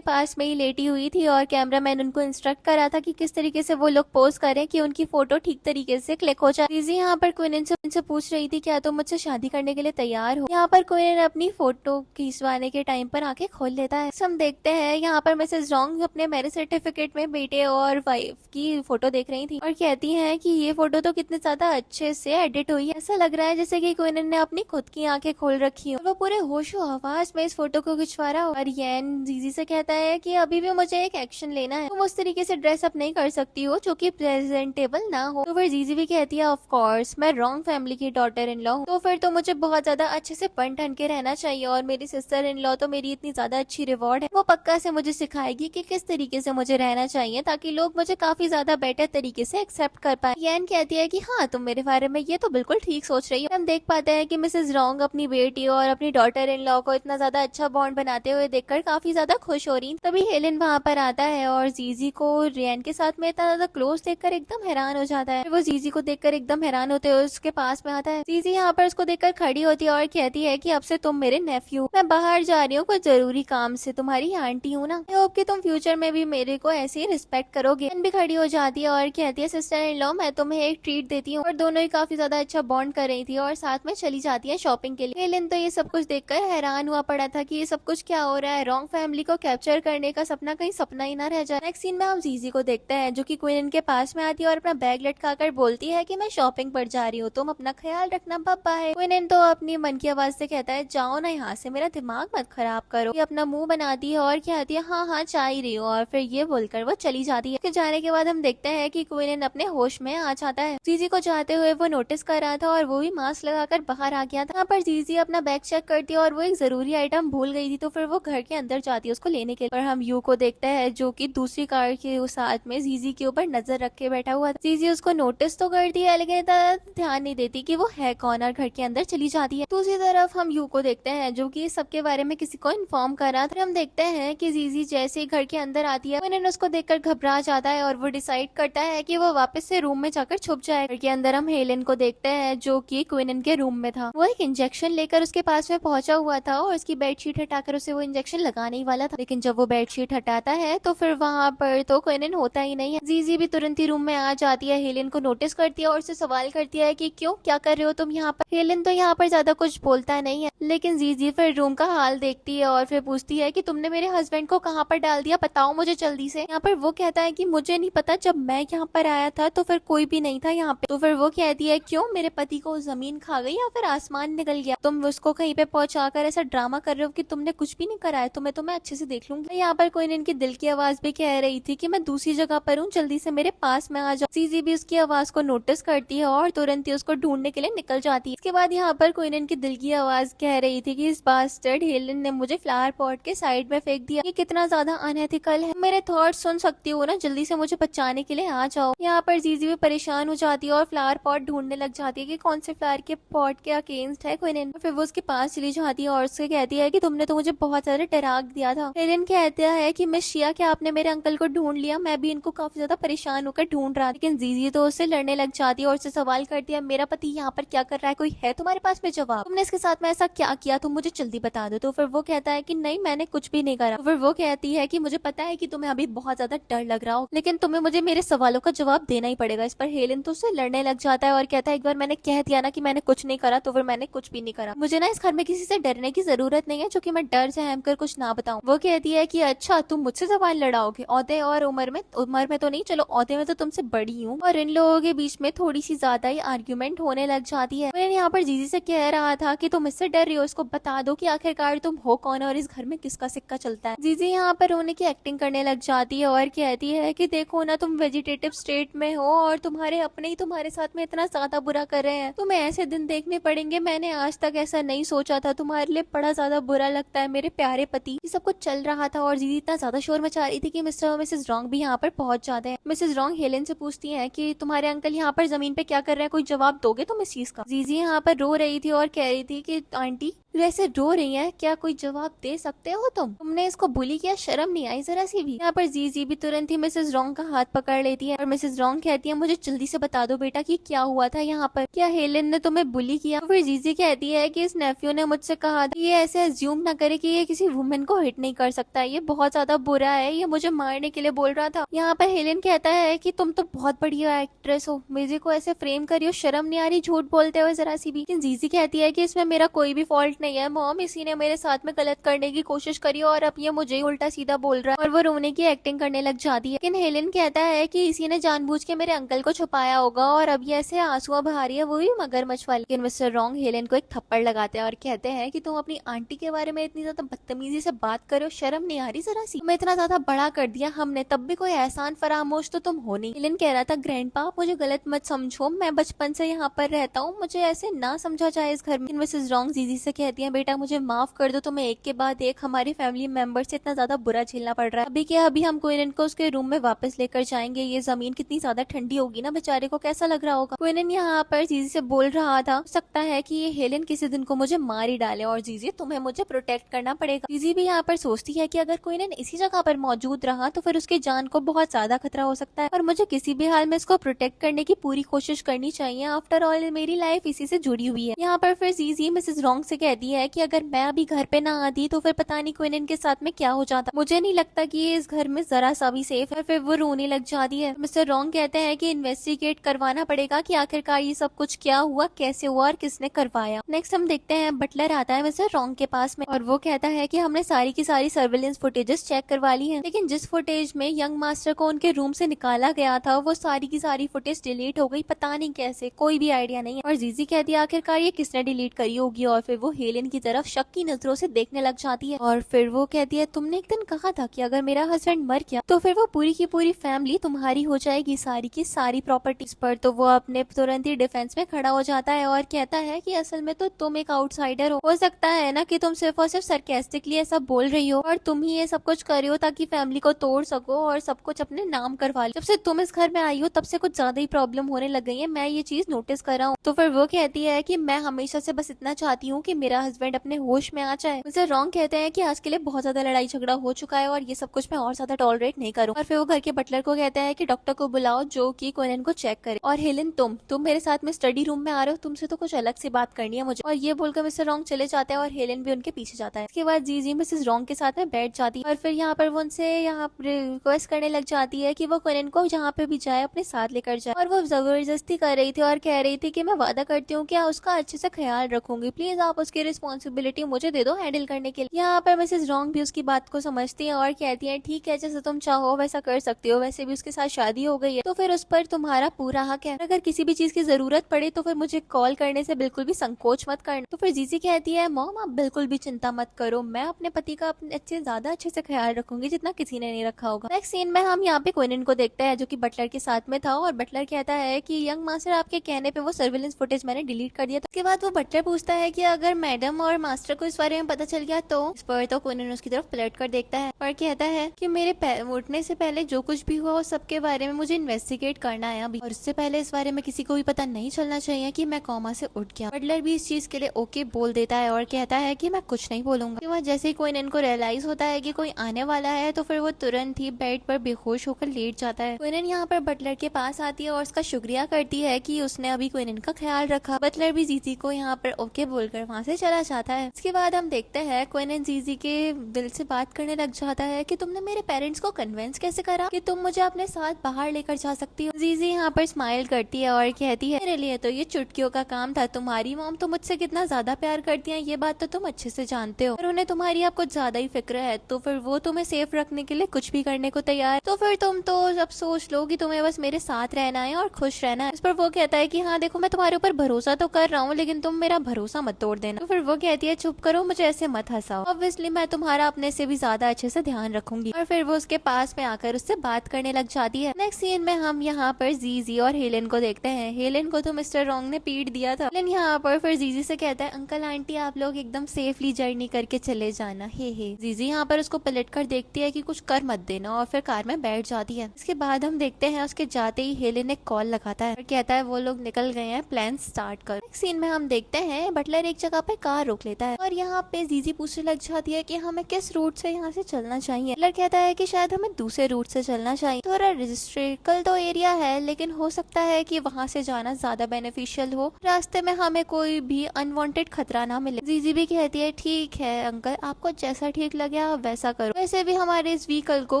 पास में ही लेटी हुई थी और कैमरामैन उनको इंस्ट्रक्ट कर रहा था कि किस तरीके से वो लोग पोज करें कि उनकी फोटो ठीक तरीके से क्लिक हो जाए। जीजी यहाँ पर क्वीन से पूछ रही थी क्या तुम मुझसे शादी करने के लिए तैयार हो। यहाँ पर क्वीन अपनी फोटो खिंचवाने के टाइम पर आंखें खोल लेता है। हम देखते हैं यहाँ पर मिसेस रॉन्ग अपने मैरिज सर्टिफिकेट में बेटे और वाइफ की फोटो देख रही थी और कहती है कि ये फोटो तो कितने ज्यादा अच्छे से एडिट हुई है, ऐसा लग रहा है जैसे कि क्वीन ने अपनी खुद की आंखें खोल रखी हो। वो पूरे होशो हवास में इस फोटो को खिंचवा रहा हो और येन जीजी से कहता है कि अभी भी मुझे एक एक्शन लेना है, तुम उस तरीके से ड्रेस अप नहीं कर सकती हो जो कि प्रेजेंटेबल ना हो। तो फिर जीजी भी कहती है ऑफ कोर्स मैं रॉन्ग फैमिली की डॉटर इन लॉ हूँ, तो फिर तो मुझे बहुत ज्यादा अच्छे से बन ठन के रहना चाहिए और मेरी सिस्टर इन लॉ तो मेरी इतनी ज्यादा अच्छी रिवॉर्ड है, वो पक्का से मुझे सिखाएगी कि किस तरीके से मुझे रहना चाहिए ताकि लोग मुझे काफी ज्यादा बेटर तरीके से एक्सेप्ट कर पाए। येन कहती है कि हाँ तुम मेरे बारे में ये तो बिल्कुल ठीक सोच रही हो। हम देख पाते हैं कि मिसेस रॉन्ग अपनी बेटी और अपनी डॉटर इन लॉ को इतना ज्यादा अच्छा बॉन्ड बनाते हुए देखकर काफी ज्यादा खुश हो रही। तभी हेलेन वहाँ पर आता है और जीजी को रियन के साथ में इतना ज्यादा क्लोज देखकर एकदम हैरान हो जाता है। वो जीजी को देखकर एकदम हैरान होते हुए उसके पास में आता है। जीजी यहाँ पर उसको देखकर खड़ी होती है और कहती है कि अब से तुम मेरे नेफ्यू, मैं बाहर जा रही हूँ कुछ जरूरी काम से, तुम्हारी आंटी हूँ ना, आई होप कि तुम फ्यूचर में भी मेरे को ऐसे ही रिस्पेक्ट करोगे। हेलेन भी खड़ी हो जाती है और कहती है सिस्टर इन लॉ मैं तुम्हें एक ट्रीट देती हूँ, और दोनों ही काफी ज्यादा अच्छा बॉन्ड कर रही थी और साथ में चली जाती है शॉपिंग के लिए। हेलेन तो ये सब कुछ देखकर हैरान हुआ पड़ा था कि ये सब कुछ क्या हो रहा है, रॉन्ग फैमिली को कैप्चर करने का सपना कहीं सपना ही ना रह जाए। नेक्स्ट सीन में हम जीजी को देखते हैं जो कि क्वीन के पास में आती है और अपना बैग लटकाकर बोलती है कि मैं शॉपिंग पर जा रही हूँ, तुम अपना ख्याल रखना, बाय है। क्वीन तो अपनी मन की आवाज से कहता है जाओ ना यहाँ से, मेरा दिमाग मत खराब करो। ये अपना मुंह बनाती है और कहती है हाँ हाँ जा ही रही हूँ, और फिर ये बोलकर वो चली जाती है। उसके जाने के बाद हम देखते हैं कि क्वीन अपने होश में आ जाता है। जीजी को जाते हुए वो नोटिस कर रहा था और वो भी मास्क लगाकर बाहर आ गया था। यहाँ पर जीजी अपना बैग चेक करती है और वो एक जरूरी आइटम भूल गई थी, तो फिर वो घर के अंदर जाती है उसको लेने के लिए। और हम यू को देखते हैं जो कि दूसरी कार के साथ में जीजी के ऊपर नजर रख के बैठा हुआ था। जीजी उसको नोटिस तो करती है लेकिन इतना ध्यान नहीं देती कि वो है कौन, और घर के अंदर चली जाती है। दूसरी तरफ हम यू को देखते हैं जो कि सबके बारे में किसी को इन्फॉर्म कर रहा था। हम देखते हैं कि जीजी जैसे घर के अंदर आती है उन्होंने उसको देखकर घबरा जाता है और वो डिसाइड करता है कि वो वापस से रूम में जाकर छुप जाए। घर के अंदर हम हेलेन को देखते हैं जो कि क्वीन के रूम में था। वो एक इंजेक्शन लेकर उसके पास में पहुंचा बचा हुआ था और उसकी बेडशीट हटाकर उसे वो इंजेक्शन लगाने ही वाला था, लेकिन जब वो बेडशीट हटाता है तो फिर वहाँ पर तो क्विनन होता ही नहीं है। जीजी भी तुरंत ही रूम में आ जाती है, हेलेन को नोटिस करती है और उससे सवाल करती है कि क्यों, क्या कर रहे हो तुम यहाँ पर। हेलेन तो यहाँ पर ज्यादा कुछ बोलता नहीं है, लेकिन जीजी फिर रूम का हाल देखती है और फिर पूछती है कि तुमने मेरे हस्बैंड को कहाँ पर डाल दिया, बताओ मुझे जल्दी से। यहाँ पर वो कहता है कि मुझे नहीं पता, जब मैं यहाँ पर आया था तो फिर कोई भी नहीं था यहाँ पे। तो फिर वो कहती है क्यों, मेरे पति को जमीन खा गई या फिर आसमान निकल गया, तुम उसको कहीं पे पहुंचाकर ऐसा ड्रामा कर रहे हो कि तुमने कुछ भी नहीं करा है, तुम्हें अच्छे से देख लूंगी। यहाँ पर कोई इनकी दिल की आवाज भी कह रही थी कि मैं दूसरी जगह पर हूँ, जल्दी से मेरे पास में आ जाओ। जीजी भी उसकी आवाज को नोटिस करती है और तुरंत ही उसको ढूंढने के लिए निकल जाती है। इसके बाद यहाँ पर कोई इनकी दिल की आवाज कह रही थी कि इस बास्टर्ड हेलन ने मुझे फ्लावर पॉट के साइड में फेंक दिया, ये कितना ज्यादा अनएथिकल है, मेरे थॉट सुन सकती हो ना, जल्दी से मुझे बचाने के लिए आ जाओ। यहाँ पर जीजी भी परेशान हो जाती है और फ्लावर पॉट ढूंढने लग जाती है कि कौन से फ्लावर के पॉट के अगेंस्ट है क्विनन। फिर वो उसके पास चली जाती है और उससे कहती है कि तुमने तो मुझे बहुत ज्यादा डरा दिया था। हेलन कहता है कि मिस शिया, क्या आपने मेरे अंकल को ढूंढ लिया, मैं भी इनको काफी ज्यादा परेशान होकर ढूंढ रहा। लेकिन जीजी तो उससे लड़ने लग जाती है और उससे सवाल करती है मेरा पति यहाँ पर क्या कर रहा है, कोई है तुम्हारे पास में जवाब, तुमने इसके साथ में ऐसा क्या किया, तुम मुझे जल्दी बता दो। तो फिर वो कहता है कि नहीं, मैंने कुछ भी नहीं करा। तो फिर वो कहती है कि मुझे पता है कि तुम्हें अभी बहुत ज्यादा डर लग रहा हो, लेकिन तुम्हें मुझे मेरे सवालों का जवाब देना ही पड़ेगा। इस पर हेलन तो उससे लड़ने लग जाता है और कहता है एक बार मैंने कह दिया ना कि मैंने कुछ नहीं करा, तो फिर मैंने कुछ भी नहीं करा, मुझे ना इस घर में किसी से डरने की जरूरत नहीं है जो कि मैं डर से सहम कर कुछ ना बताऊं। वो कहती है कि अच्छा, तुम मुझसे सवाल लड़ाओगे, औहदे और उम्र में तो नहीं, चलो औहदे में तो तुमसे बड़ी हूँ। और इन लोगों के बीच में थोड़ी सी ज्यादा ही आर्ग्यूमेंट होने लग जाती है। मैं यहाँ पर जीजी से कह रहा था कि तुम इससे डर रही हो, इसको बता दो कि आखिरकार तुम हो कौन और इस घर में किसका सिक्का चलता है। जीजी यहाँ पर रोने की एक्टिंग करने लग जाती है और कहती है कि देखो ना, तुम वेजिटेटिव स्टेट में हो और तुम्हारे अपने ही तुम्हारे साथ में इतना ज्यादा बुरा कर रहे हैं, तुम्हें ऐसे दिन देखने पड़ेंगे, मैंने आज तक ऐसा नहीं सोचा था, तुम्हारे लिए बड़ा ज्यादा बुरा लगता है मेरे प्यारे पति। ये सब कुछ चल रहा था और जीजी इतना ज्यादा शोर मचा रही थी कि मिस्टर और मिसेस रॉन्ग भी यहाँ पर पहुंच जाते हैं। मिसेस रॉन्ग हेलेन से पूछती है कि तुम्हारे अंकल यहाँ पर जमीन पे क्या कर रहे हैं, कोई जवाब दोगे तुम इस चीज का। जीजी यहाँ पर रो रही थी और कह रही थी कि आंटी वैसे रो रही है, क्या कोई जवाब दे सकते हो तुमने इसको बुली किया, शर्म नहीं आई जरा सी भी। यहाँ पर जीजी भी तुरंत ही मिसेस रॉन्ग का हाथ पकड़ लेती है और मिसेस रॉन्ग कहती है मुझे जल्दी से बता दो बेटा कि क्या हुआ था यहाँ पर, क्या हेलन ने तुम्हें बुली किया। फिर जीजी कहती है कि इस नेफ्यू ने मुझसे कहा था ये ऐसे अज्यूम ना करे कि ये किसी वुमेन को हिट नहीं कर सकता, ये बहुत ज्यादा बुरा है, ये मुझे मारने के लिए बोल रहा था। यहाँ पर हेलन कहता है कि तुम तो बहुत बढ़िया एक्ट्रेस हो, मुझे को ऐसे फ्रेम करियो, शर्म नहीं आ रही झूठ बोलते हुए जरा सी भी। लेकिन जीजी कहती है कि इसमें मेरा कोई भी फॉल्ट नहीं है मॉम, इसी ने मेरे साथ में गलत करने की कोशिश करी और अब ये मुझे उल्टा सीधा बोल रहा है। और वो रोने की एक्टिंग करने लग जाती है। लेकिन हेलन कहता है कि इसी ने जानबूझ के मेरे अंकल को छुपाया होगा और अब ये ऐसे आंसुओं बहा रही है, वो भी मगरमच्छ वाली। लेकिन मिस्टर रॉन्ग हेलन को एक थप्पड़ लगाते हैं और कहते हैं कि तुम अपनी आंटी के बारे में इतनी ज्यादा बदतमीजी से बात करो, शर्म नहीं आ रही जरा सी, तुम्हें इतना ज्यादा बड़ा कर दिया हमने, तब भी कोई एहसान फरामोश तो तुम हो नहीं। हेलन कह रहा था ग्रैंडपा मुझे गलत मत समझो, मैं बचपन से यहाँ पर रहता हूँ, मुझे ऐसे ना समझा जाए इस घर में। मिसेस रॉन्ग जीजी से कहती है बेटा मुझे माफ कर दो, तुम्हें एक के बाद एक हमारी फैमिली मेंबर से इतना ज्यादा बुरा झेलना पड़ रहा है। अभी क्या, अभी हम क्विनन को उसके रूम में वापस लेकर जाएंगे, ये जमीन कितनी ज्यादा ठंडी होगी ना, बेचारे को कैसा लग रहा होगा। क्विनन यहाँ पर जीजी से बोल रहा था हो सकता है कि ये हेलन किसी दिन को मुझे मार ही डाले और जीजी तुम्हें मुझे प्रोटेक्ट करना पड़ेगा। जीजी भी यहाँ पर सोचती है कि अगर क्विनन इसी जगह पर मौजूद रहा तो फिर उसकी जान को बहुत ज्यादा खतरा हो सकता है और मुझे किसी भी हाल में इसको प्रोटेक्ट करने की पूरी कोशिश करनी चाहिए, आफ्टर ऑल मेरी लाइफ इसी से जुड़ी हुई है। यहाँ पर फिर जीजी मिसेस रॉन्ग से कहती है कि अगर मैं अभी घर पे ना आती तो फिर पता नहीं क्विनन के साथ में क्या हो जाता, मुझे नहीं लगता कि ये इस घर में जरा सा भी सेफ है। फिर वो रोने लग जाती है। मिस्टर रॉन्ग कहते हैं कि इन्वेस्टिगेट करवाना पड़ेगा कि आखिरकार ये सब कुछ क्या हुआ, कैसे हुआ और किसने करवाया। नेक्स्ट हम देखते हैं बटलर आता है मिस्टर रॉन्ग के पास में और वो कहता है कि हमने सारी की सारी सर्विलेंस फुटेजेस चेक करवा ली है, लेकिन जिस फुटेज में यंग मास्टर को उनके रूम से निकाला गया था वो सारी की सारी फुटेज डिलीट हो गई, पता नहीं कैसे, कोई भी आइडिया नहीं है। और जीजी कहती है आखिरकार ये किसने डिलीट करी होगी और फिर वो हेलन की तरफ शक की नजरों से देखने लग जाती है और फिर वो कहती है तुमने एक दिन कहा था कि अगर मेरा हस्बैंड मर गया तो फिर वो पूरी की पूरी फैमिली तुम्हारी हो जाएगी, सारी की सारी प्रॉपर्टीज पर। तो वो अपने तुरंत ही डिफेंस में खड़ा हो जाता है और कहता है कि असल में तो तुम एक आउटसाइडर हो सकता है ना कि तुम सिर्फ और सिर्फ सरकास्टिकली ऐसा बोल रही हो और तुम ही ये सब कुछ कर रही हो ताकि फैमिली को तोड़ सको और सब कुछ अपने नाम करवा लो। जब से तुम इस घर में आई हो तब से कुछ ज्यादा ही प्रॉब्लम होने लग गई है, मैं ये चीज नोटिस कर रहा हूँ। तो फिर वो कहती है कि मैं हमेशा से बस इतना चाहती हूँ कि मेरा मेरा हस्बैंड अपने होश में आ जाए। मिस्टर रॉन्ग कहते हैं कि आज के लिए बहुत ज्यादा लड़ाई झगड़ा हो चुका है और ये सब कुछ मैं और ज्यादा टॉलरेट नहीं करूँ। और फिर वो घर के बटलर को कहता है कि डॉक्टर को बुलाओ जो कि कोनन को चेक करे। और हेलेन तुम मेरे साथ में स्टडी रूम में आ रहे हो, तुमसे तो कुछ अलग सी बात करनी है मुझे। और ये बोलकर मिस्टर रॉन्ग चले जाते हैं और हेलेन भी उनके पीछे जाता है। इसके बाद जीजी मिसेस रॉन्ग के साथ में बैठ जाती है और फिर यहाँ पर वो उनसे यहाँ रिक्वेस्ट करने लग जाती है कि वो कोनन को जहाँ पे भी जाए अपने साथ लेकर जाए। और वो जबरदस्ती कर रही थी और कह रही थी कि मैं वादा करती हूँ कि उसका अच्छे से ख्याल रखूंगी, प्लीज आप उसकी रिस्पॉन्सिबिलिटी मुझे दे दो हैंडल करने के लिए। यहाँ पर मिसेस रॉन्ग भी उसकी बात को समझती है और कहती है ठीक है, जैसे तुम चाहो वैसा कर सकती हो, वैसे भी उसके साथ शादी हो गई है तो फिर उस पर तुम्हारा पूरा हक है। अगर किसी भी चीज की जरूरत पड़े तो फिर मुझे कॉल करने से बिल्कुल भी संकोच मत करना। तो फिर जीजी कहती है मॉम आप बिल्कुल भी चिंता मत करो, मैं अपने पति का ज्यादा अच्छे से ख्याल रखूंगी जितना किसी ने नहीं रखा होगा। नेक्स्ट सीन में हम यहाँ पे कोनन को देखते हैं जो कि बटलर के साथ में था और बटलर कहता है कि यंग मास्टर आपके कहने पे वो सर्विलेंस फुटेज मैंने डिलीट कर दिया। उसके बाद वो बटलर पूछता है कि अगर मैडम और मास्टर को इस बारे में पता चल गया तो। इस पर तो कोनन उसकी तरफ पलट कर देखता है और कहता है कि मेरे उठने से पहले जो कुछ भी हुआ उस सबके बारे में मुझे इन्वेस्टिगेट करना है अभी, और इससे पहले इस बारे में किसी को भी पता नहीं चलना चाहिए कि मैं कोमा से उठ गया। बटलर भी इस चीज के लिए ओके बोल देता है और कहता है कि मैं कुछ नहीं बोलूंगा। जैसे ही कोनन को रियलाइज होता है कि कोई आने वाला है तो फिर वो तुरंत ही बेड पर बेहोश होकर लेट जाता है। कोनन यहाँ पर बटलर के पास आती है और उसका शुक्रिया करती है कि उसने अभी कोनन का ख्याल रखा। बटलर भी जीजी को यहाँ पर ओके बोलकर वहाँ से चला जाता है। इसके बाद हम देखते हैं कोनन जीजी के दिल से बात करने लग जाता है कि तुमने मेरे पेरेंट्स को कन्विंस कैसे करा कि तुम मुझे अपने साथ बाहर लेकर जा सकती हो। जीजी यहाँ पर स्माइल करती है और कहती है मेरे लिए तो ये चुटकियों का काम था, तुम्हारी मॉम तो मुझसे कितना ज्यादा प्यार करती है ये बात तो तुम अच्छे से जानते हो, और उन्हें तुम्हारी अब कुछ ज्यादा ही फिक्र है तो फिर वो तुम्हें सेफ रखने के लिए कुछ भी करने को तैयार। तो फिर तुम तो अब सोच लो कि तुम्हें बस मेरे साथ रहना है और खुश रहना है। इस पर वो कहता है कि हाँ देखो मैं तुम्हारे ऊपर भरोसा तो कर रहा हूँ लेकिन तुम मेरा भरोसा मत तोड़ देना। तो फिर वो कहती है चुप करो, मुझे ऐसे मत हंसाओ, ऑब्वियसली मैं तुम्हारा अपने से भी ज्यादा अच्छे से ध्यान रखूंगी। और फिर वो उसके पास में आकर उससे बात करने लग जाती है। नेक्स्ट सीन में हम यहाँ पर जीजी और हेलेन को देखते हैं। हेलेन को तो मिस्टर रॉन्ग ने पीट दिया था, लेकिन यहाँ पर फिर जीजी से कहता है अंकल आंटी आप लोग एकदम सेफली जर्नी करके चले जाना। हे जीजी यहाँ पर उसको पलट कर देखती है कि कुछ कर मत देना और फिर कार में बैठ जाती है। इसके बाद हम देखते हैं उसके जाते ही हेलेन एक कॉल लगाता है और कहता है वो लोग निकल गए हैं, प्लान स्टार्ट कर। नेक्स्ट सीन में हम देखते हैं बटलर एक जगह पे कार रोक लेता है और यहाँ पे जीजी पूछने लग जाती है कि हमें किस रूट से यहाँ से चलना चाहिए। बटलर कहता है कि शायद हमें दूसरे रूट से चलना चाहिए, थोड़ा रजिस्ट्रिकल तो एरिया है लेकिन हो सकता है कि वहाँ से जाना ज्यादा बेनिफिशियल हो, रास्ते में हमें कोई भी अनवांटेड खतरा ना मिले। जीजी भी कहती है ठीक है अंकल, आपको जैसा ठीक लगे आप वैसा करो, वैसे भी हमारे इस व्हीकल को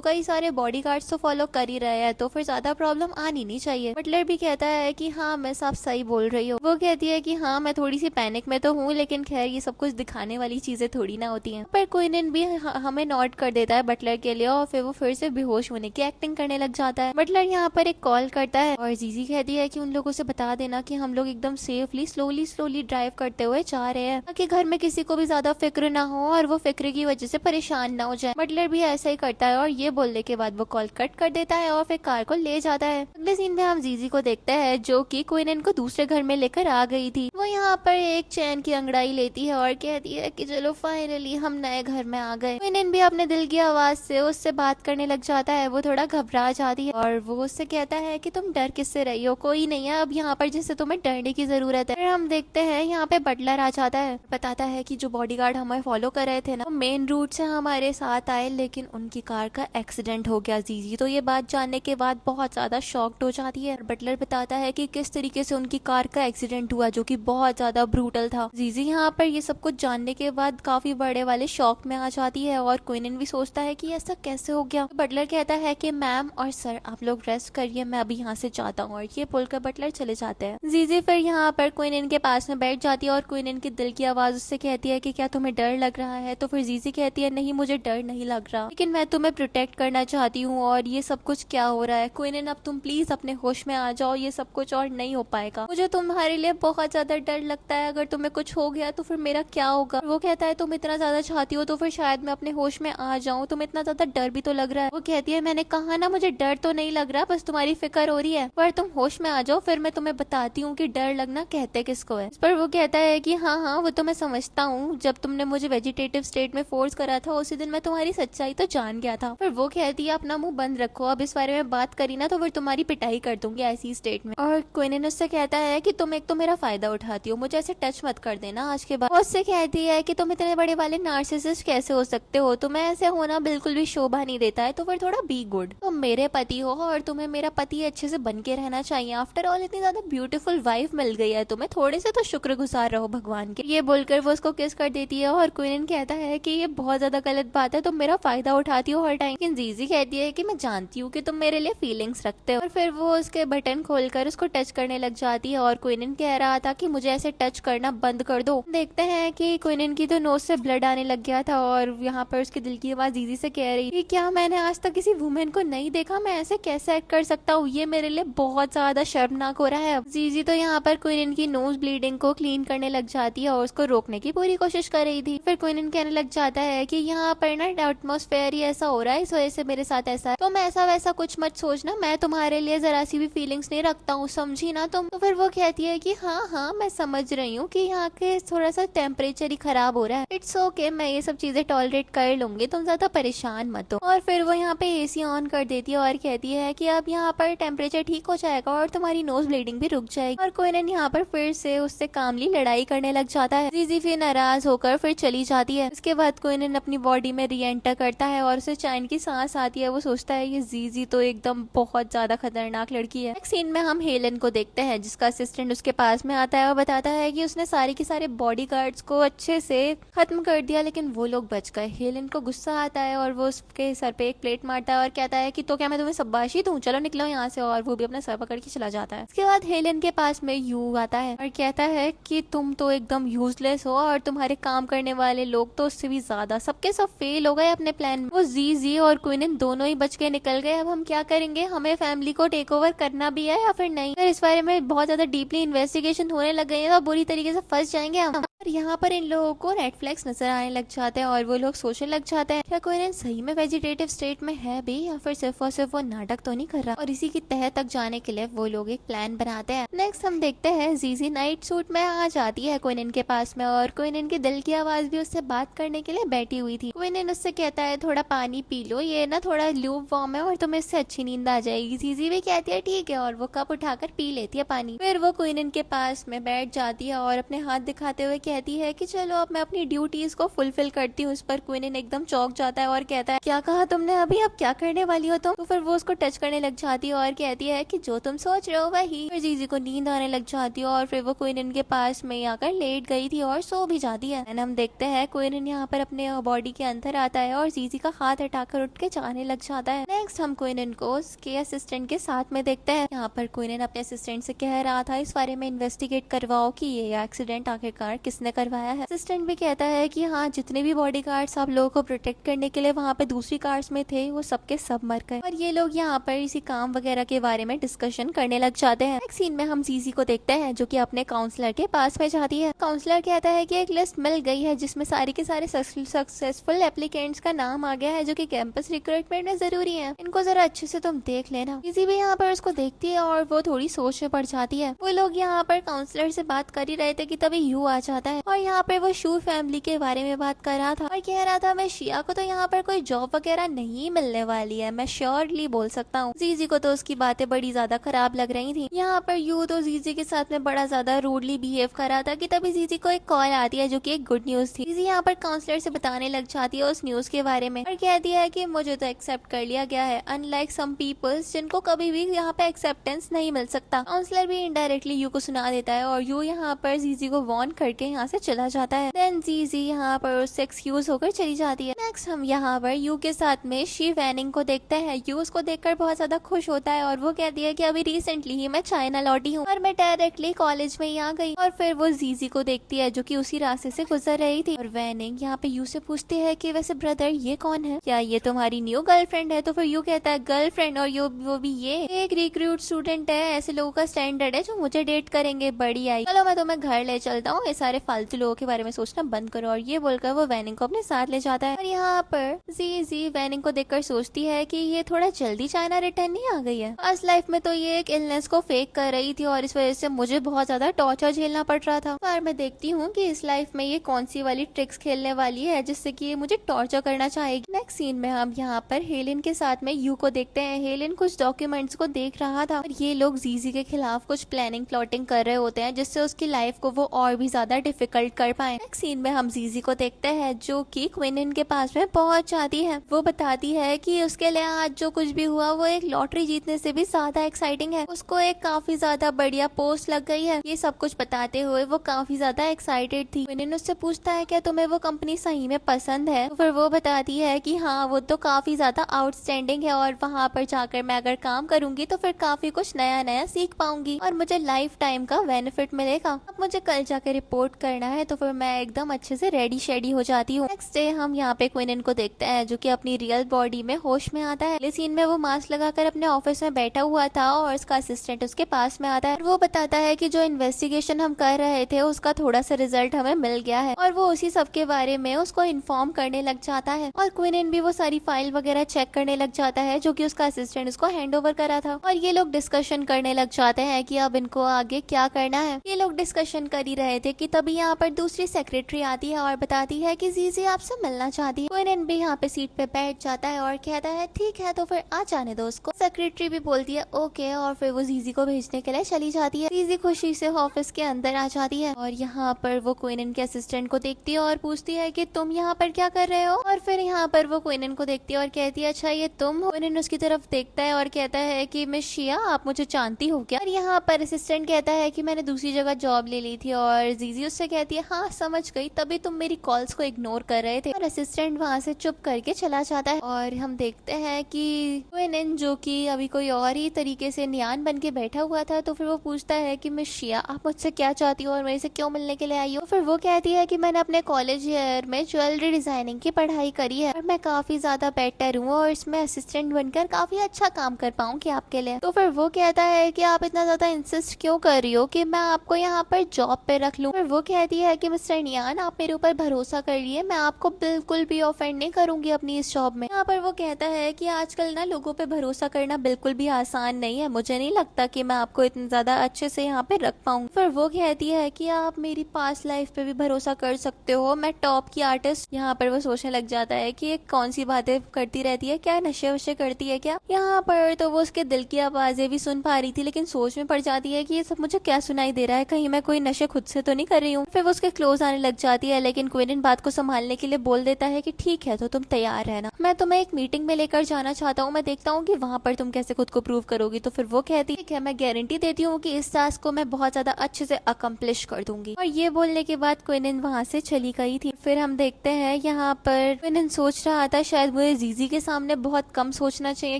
कई सारे बॉडीगार्ड्स तो फॉलो कर ही रहे हैं तो फिर ज्यादा प्रॉब्लम आनी नहीं चाहिए। बटलर भी कहता है कि हाँ मैं सब सही बोल रही हूँ। वो कहती है कि हाँ मैं थोड़ी सी पैनिक में तो हूँ लेकिन खैर ये सब कुछ दिखाने वाली चीजें थोड़ी ना होती हैं। पर कोनन भी हमें नोट कर देता है बटलर के लिए और फिर वो फिर से बेहोश होने की एक्टिंग करने लग जाता है। बटलर यहाँ पर एक कॉल करता है और जीजी कहती है कि उन लोगों से बता देना कि हम लोग एकदम सेफली स्लोली ड्राइव करते हुए जा रहे हैं ताकि घर में किसी को भी ज्यादा फिक्र ना हो और वो फिक्र की वजह से परेशान ना हो जाए। बटलर भी ऐसा ही करता है और ये बोलने के बाद वो कॉल कट कर देता है और फिर कार को ले जाता है। अगले सीन में हम जीजी को देखते हैं जो कि कोनन को दूसरे घर में लेकर आ गई थी। वो यहाँ पर एक चैन की अंगड़ाई लेती है और कहती है कि चलो फाइनली हम नए घर में आ गए। कोनन भी अपने दिल की आवाज से उससे बात करने लग जाता है। वो थोड़ा घबरा जाती है और वो उससे कहता है कि तुम डर किससे रही हो, कोई नहीं है अब यहाँ पर जिससे तुम्हें डरने की जरूरत है। फिर हम देखते हैं यहाँ पे बटलर आ जाता है, बताता है कि जो बॉडीगार्ड हमें फॉलो कर रहे थे ना मेन रूट से हमारे साथ आए लेकिन उनकी कार का एक्सीडेंट हो गया। जीजी तो ये बात जानने के बाद बहुत ज्यादा शॉक्ड हो जाती है। बटलर बताता है कि किस तरीके से उनकी कार का एक्सीडेंट हुआ जो कि बहुत ज्यादा ब्रूटल था। जीजी यहाँ पर ये सब कुछ जानने के बाद काफी बड़े वाले शॉक में आ जाती है और कोनन भी सोचता है कि ऐसा कैसे हो गया। बटलर कहता है कि मैम और सर आप लोग रेस्ट करिए, मैं अभी यहाँ से जाता हूँ, और ये बोलकर बटलर चले जाते हैं। जीजी फिर यहाँ पर कोनन के पास में बैठ जाती है और कोनन के दिल की आवाज उससे कहती है कि क्या तुम्हें डर लग रहा है। तो फिर जीजी कहती है नहीं मुझे डर नहीं लग रहा लेकिन मैं तुम्हें प्रोटेक्ट करना चाहती हूँ और ये सब कुछ क्या हो रहा है। कोनन अब तुम प्लीज अपने होश में आ जाओ, ये सब कुछ और नहीं हो पाएगा, मुझे तुम्हारे लिए बहुत ज्यादा डर लगता है, अगर तुम्हें कुछ हो गया तो फिर मेरा क्या होगा। वो कहता है तुम इतना ज्यादा चाहती हो तो फिर शायद मैं अपने होश में आ जाऊं, तुम इतना ज्यादा डर भी तो लग रहा है। वो कहती है मैंने कहा ना मुझे डर तो नहीं लग रहा, बस तुम्हारी फिक्र हो रही है, पर तुम होश में आ जाओ फिर मैं तुम्हें बताती हूँ कि डर लगना कहते किसको है। इस पर वो कहता है कि हाँ वो तो मैं समझता हूँ, जब तुमने मुझे वेजिटेटिव स्टेट में फोर्स करा था उसी दिन मैं तुम्हारी सच्चाई तो जान गया था। पर वो कहती है अपना मुंह बंद रखो, अब इस बारे में बात करी ना तो फिर तुम्हारी पिटाई कर दूंगी ऐसी स्टेट में। और कोनन उससे कहता है कि तुम एक तो मेरा फायदा उठाती हो, मुझे ऐसे टच मत कर देना, आज के बाद। वो उससे कहती है कि तुम इतने बड़े वाले नार्सिसिस्ट कैसे हो सकते हो, तुम्हें ऐसे होना बिल्कुल भी शोभा नहीं देता है, तो फिर थोड़ा बी गुड। तुम मेरे पति हो और तुम्हें मेरा पति अच्छे से बन के रहना चाहिए। आफ्टर ऑल इतनी ज्यादा ब्यूटीफुल वाइफ मिल गई है तुम्हें, थोड़े से तो शुक्रगुजार रहो भगवान के। ये बोलकर वो उसको किस कर देती है और क्वीन कहता है कि ये बहुत ज्यादा गलत बात है, तुम मेरा फायदा उठाती हो हर टाइम। लेकिन जीजी कहती है कि मैं जानती हूँ कि तुम मेरे लिए फीलिंग्स रखते हो। और फिर वो उसके बटन खोलकर उसको टच करने लग जाती है और क्वीन कह रहा था कि मुझे ऐसे टच करना बंद कर दो। देखते हैं कि क्वीन की तो नोज से ब्लड आने लग गया था और यहाँ पर उसके दिल की आवाज जीजी से कह रही थी, क्या मैंने आज तक किसी वुमेन को नहीं देखा, मैं ऐसे कैसे एक्ट कर सकता हूँ, ये मेरे लिए बहुत ज्यादा शर्मनाक हो रहा है। जीजी तो यहाँ पर क्वीन की नोज ब्लीडिंग को क्लीन करने लग जाती है और उसको रोकने की पूरी कोशिश कर रही थी। फिर क्वीन कहने लग जाता है कि यहाँ पर ना एटमॉस्फेयर ही ऐसा हो रहा है, इस वजह से मेरे साथ ऐसा है, तो मैं ऐसा वैसा कुछ मत सोचना, मैं तुम्हारे लिए जरा सी भी फीलिंग्स नहीं रखता हूँ, समझी ना तुम। तो फिर वो कहती है कि हाँ हाँ मैं समझ रही हूँ कि यहाँ के थोड़ा सा टेम्परेचर ही खराब हो रहा है, इट्स ओके, मैं ये सब चीजें टॉलरेट कर लूंगी, तुम ज्यादा परेशान मत हो। और फिर वो यहाँ पे एसी ऑन कर देती है और कहती है कि अब यहाँ पर टेम्परेचर ठीक हो जाएगा और तुम्हारी नोज ब्लीडिंग भी रुक जाएगी। और क्वीन यहाँ पर फिर से उससे कामली लड़ाई करने लग जाता है। जीजी फिर नाराज होकर फिर चली जाती है। इसके बाद क्वीन अपनी बॉडी में री एंटर करता है और उसे चैन की सांस आती है। वो सोचता है ये जीजी तो एकदम बहुत ज्यादा खतरनाक लड़की है। नेक्स्ट सीन में हम हेलन को देखते हैं जिसका असिस्टेंट उसके पास में आता है और बताता है कि उसने सारे के सारे बॉडीगार्ड्स को अच्छे से खत्म कर दिया लेकिन वो लोग बच गए। हेलन को गुस्सा आता है और वो उसके सर पे एक प्लेट मारता है और कहता है कि तो क्या मैं तुम्हें शाबाशी दूं, चलो निकलो यहाँ से। और वो भी अपना सर पकड़ के चला जाता है। इसके बाद हेलन के पास में यू आता है और कहता है कि तुम तो एकदम यूजलेस हो और तुम्हारे काम करने वाले लोग तो उससे भी ज्यादा, सबके सब फेल हो गए अपने प्लान में। वो जीजी और क्वीन दोनों ही बच के निकल गए। अब हम क्या करेंगे, हमें फैमिली को टेक ओवर करना भी है या फिर नहीं। फिर इस बारे में बहुत ज्यादा डीपली इन्वेस्टिगेशन होने लग गई है तो बुरी तरीके से फंस जाएंगे हम। और यहाँ पर इन लोगों को रेड फ्लैग्स नजर आने लग जाते हैं और वो लोग सोचने लग जाते हैं क्या क्वीन सही में वेजिटेटिव स्टेट में है भी या फिर सिर्फ और सिर्फ वो नाटक तो नहीं कर रहा। और इसी की तह तक जाने के लिए वो लोग एक प्लान बनाते हैं। नेक्स्ट हम देखते हैं जीजी नाइट सूट में आ जाती है क्वीन के पास में और क्वीन की दिल की आवाज भी उससे बात करने के लिए बैठी हुई थी। क्वीन उससे कहता है थोड़ा पानी पी लो, ये ना थोड़ा ल्यूब वार्म है और तुम्हें इससे अच्छी नींद आ जाएगी। जीजी भी कहती है ठीक है और वो कप उठाकर पी लेती है पानी। फिर वो क्वीन के पास में बैठ जाती है और अपने हाथ दिखाते हुए कहती है कि चलो अब मैं अपनी ड्यूटीज को फुलफिल करती हूँ। उस पर क्वीन एकदम चौंक जाता है और कहता है क्या कहा तुमने अभी, अब क्या करने वाली हो तुम। तो फिर वो उसको टच करने लग जाती है और कहती है कि जो तुम सोच रहे हो वही। फिर जीजी को नींद आने लग जाती है और फिर वो क्वीन के पास में आकर लेट गई थी और सो भी जाती है। हम देखते हैं क्वीन यहाँ पर अपने बॉडी के अंदर आता है और जीजी का हाथ हटाकर उठ के जाने लग जाता है। नेक्स्ट हम क्वीन को उसके असिस्टेंट के साथ में देखते हैं। यहाँ पर क्वीन अपने असिस्टेंट से कह रहा था इस बारे में इन्वेस्टिगेट करवाओ कि ये एक्सीडेंट आखिरकार किसने करवाया है। असिस्टेंट भी कहता है कि हाँ जितने भी बॉडी गार्ड्स आप लोगों को प्रोटेक्ट करने के लिए वहाँ पे दूसरी कार्स में थे वो सबके सब मर गए। और ये लोग यहाँ पर इसी काम वगैरह के बारे में डिस्कशन करने लग जाते हैं। नेक्स्ट सीन में हम जीजी को देखते हैं जो कि अपने काउंसलर के पास में जाती है। काउंसलर कहता है कि एक लिस्ट मिल गई है जिसमें सारे के सारे सक्सेसफुल एप्लीकेंट्स का नाम आ गया है जो कि कैंपस रिक्रूटमेंट में जरूरी है, इनको जरा अच्छे से तुम देख लेना। जीजी भी यहाँ पर उसको देखती है और वो थोड़ी सोच में पड़ जाती है। वो लोग यहाँ पर काउंसलर से बात कर ही रहे थे कि तभी यू आ जाता है और यहाँ पर वो शू फैमिली के बारे में बात कर रहा था और कह रहा था मैं शिया को तो यहाँ पर कोई जॉब वगैरह नहीं मिलने वाली है, मैं श्योरली बोल सकता हूँ। जीजी को तो उसकी बातें बड़ी ज्यादा खराब लग रही थी। यहाँ पर यू तो जीजी के साथ में बड़ा ज्यादा रूडली बिहेव कर रहा था कि तभी जीजी को एक कॉल आती है जो कि एक गुड न्यूज थी। जीजी यहाँ पर काउंसलर से बताने लग जाती है उस न्यूज के बारे में और कहती है कि मुझे तो एक्सेप्ट कर लिया गया है अनलाइक सम पीपल्स जिनको कभी भी यहाँ पे एक्सेप्टेंस नहीं मिल सकता। काउंसलर भी इनडायरेक्टली यू को सुना देता है और यू यहाँ पर जीजी को वार्न करके यहाँ से चला जाता है। देन जीजी यहाँ पर उससे एक्सक्यूज होकर चली जाती है। नेक्स्ट हम यहाँ पर यू के साथ में शी वैनिंग को देखते हैं। यू उसको देखकर बहुत ज्यादा खुश होता है और वो कहती है कि अभी रिसेंटली ही मैं चाइना लौटी हूँ और मैं डायरेक्टली कॉलेज में ही आ गई। और फिर वो जीजी को देखती है जो कि उसी रास्ते से गुजर रही थी और वैनिंग यहाँ पे यू से पूछती है कि वैसे ब्रदर ये कौन है, क्या ये तुम्हारी न्यू गर्लफ्रेंड है। तो फिर यू कहता है गर्लफ्रेंड और वो भी ये एक रिक्रूट स्टूडेंट है, ऐसे लोगों का स्टैंडर्ड है जो मुझे डेट करेंगे, बड़ी आई, चलो मैं तुम्हें घर ले चलता हूँ, ये सारे फालतू लोगों के बारे में सोचना बंद करो। और ये बोलकर वो वैनिंग को अपने साथ ले जाता है। और यहाँ पर जीजी वैनिंग को देखकर सोचती है कि ये थोड़ा जल्दी चाइना रिटर्न नहीं आ गई है। पास्ट लाइफ में तो ये एक इलनेस को फेक कर रही थी और इस वजह से मुझे बहुत ज्यादा टॉर्चर झेलना पड़ रहा था। पर मैं देखती हूँ कि इस लाइफ में ये कौन सी वाली ट्रिक्स खेलने वाली है जिससे कि ये मुझे टॉर्चर करना चाहेगी। नेक्स्ट सीन में हम यहाँ पर हेलेन के साथ में यू को देखते हैं। हेलेन कुछ डॉक्यूमेंट्स को देख रहा था और ये लोग जीजी के खिलाफ कुछ प्लानिंग प्लॉटिंग कर रहे होते हैं जिससे उसकी लाइफ को वो और भी ज्यादा डिफिकल्ट कर पाए। नेक्स्ट सीन में हम जीजी को देखते हैं जो कि क्विनिन के पास में पहुंच जाती है। वो बताती है कि उसके लिए आज जो कुछ भी हुआ वो एक लॉटरी जीतने से भी ज्यादा एक्साइटिंग है। उसको एक काफी ज्यादा बढ़िया पोस्ट लग गई है। ये सब कुछ बताते हुए वो काफी ज्यादा एक्साइटेड थी। क्विनिन उससे पूछता है क्या तुम्हें वो कंपनी सही में पसंद है? तो फिर वो बताती है कि हाँ, वो तो काफी ज्यादा आउटस्टैंडिंग है और वहाँ पर जाकर मैं अगर काम करूंगी तो फिर काफी कुछ नया नया सीख पाऊंगी और मुझे लाइफ टाइम का बेनिफिट मिलेगा। अब मुझे कल जाकर रिपोर्ट करना है तो फिर मैं एकदम अच्छे से रेडी शेडी हो जाती हूँ। नेक्स्ट डे हम यहाँ पे क्विनिन को देखते हैं जो कि अपनी रियल बॉडी में होश में आता है। अगले सीन में वो मास्क लगाकर अपने ऑफिस में बैठा हुआ था और उसका असिस्टेंट उसके पास में आता है और वो बताता है कि जो इन्वेस्टिगेशन हम कर रहे थे उसका थोड़ा सा रिजल्ट हमें मिल गया है और वो उसी सब के बारे में उसको इन्फॉर्म करने लग जाता है। और क्विनिन भी वो सारी फाइल वगैरह चेक करने लग जाता है जो कि उसका असिस्टेंट उसको हैंड ओवर करा था और ये लोग डिस्कशन करने लग जाते हैं कि अब इनको आगे क्या करना है। ये लोग डिस्कशन कर ही रहे थे कि तभी यहाँ पर दूसरी सेक्रेटरी आती है और बताती है कि जीजी आपसे मिलना चाहती है। क्विनिन भी यहाँ पे सीट पे बैठ जाता है और कहता है ठीक है तो फिर आ जाने दो उसको। सेक्रेटरी भी बोलती है ओके और फिर वो जीजी को भेजने के लिए चली जाती है। जीजी खुशी से ऑफिस के अंदर आ जाती है और यहाँ पर वो क्विनिन के असिस्टेंट को देखती है और पूछती है कि तुम यहाँ पर क्या कर रहे हो? और फिर यहाँ पर वो क्विनिन को देखती है और कहती है अच्छा ये तुम हो? क्विनिन उसकी तरफ देखता है और कहता है कि मिस शिया आप मुझे जानती हो क्या? और यहाँ पर असिस्टेंट कहता है कि मैंने दूसरी जगह जॉब ले ली थी और जीजी उससे कहती है हाँ समझ गई, तभी तुम मेरी कॉल्स को इग्नोर कर रहे थे। और असिस्टेंट वहाँ से चुप करके चला जाता है और हम देखते हैं कि क्विनिन जो कि अभी कोई और ही तरीके से नियान बन के बैठा हुआ था तो फिर वो पूछता है कि मिस शिया आप मुझसे क्या चाहती हो और मेरे से क्यों मिलने के लिए आई हो? फिर वो कहती है कि मैंने अपने कॉलेज ईयर में ज्वेलरी डिजाइनिंग की पढ़ाई करी है और मैं काफी ज्यादा बेटर हूँ और इसमें असिस्टेंट बनकर काफी अच्छा काम कर पाऊंगी आपके लिए। तो फिर वो कहता है कि आप इतना ज्यादा इंसिस्ट क्यों कर रही हो कि मैं आपको यहाँ पर जॉब पे रख लूँ? फिर वो कहती है कि मिस्टर नियान आप मेरे ऊपर भरोसा कर लिए, मैं आपको बिल्कुल भी ऑफेंड नहीं करूंगी अपनी इस जॉब में। यहाँ पर वो कहता है कि आजकल ना लोगों पे भरोसा करना बिल्कुल भी आसान नहीं है, मुझे नहीं लगता कि मैं आपको इतना ज्यादा अच्छे से यहाँ पे रख पाऊंगी। फिर वो कहती है कि आप मेरी पास्ट लाइफ पे भी भरोसा कर सकते हो, मैं टॉप की आर्टिस्ट। यहाँ पर वो सोचने लग जाता है कि ये कौन सी बातें करती रहती है, क्या नशे वशे करती है क्या? यहाँ पर तो वो उसके दिल की आवाजें भी सुन पा रही थी लेकिन सोच में पड़ जाती है कि ये सब मुझे क्या सुनाई दे रहा है, कहीं मैं कोई नशे खुद से तो नहीं कर रही हूँ। फिर वो उसके क्लोज आने लग जाती है लेकिन क्विनिन बात को संभालने के लिए बोल देता है कि ठीक है तो तुम तैयार रहना, मैं तुम्हें एक मीटिंग में लेकर जाना चाहता हूँ, मैं देखता हूँ कि वहाँ पर तुम कैसे खुद को प्रूव करोगी। तो फिर वो कहती है ठीक है मैं गारंटी देती हूँ कि इस टास्क को मैं बहुत ज्यादा अच्छे से अकम्प्लिश कर दूंगी। और ये बोलने के बाद क्विनिन वहाँ से चली गई थी। फिर हम देखते हैं यहाँ पर क्विनिन सोच रहा था शायद मुझे जीजी के सामने बहुत कम सोचना चाहिए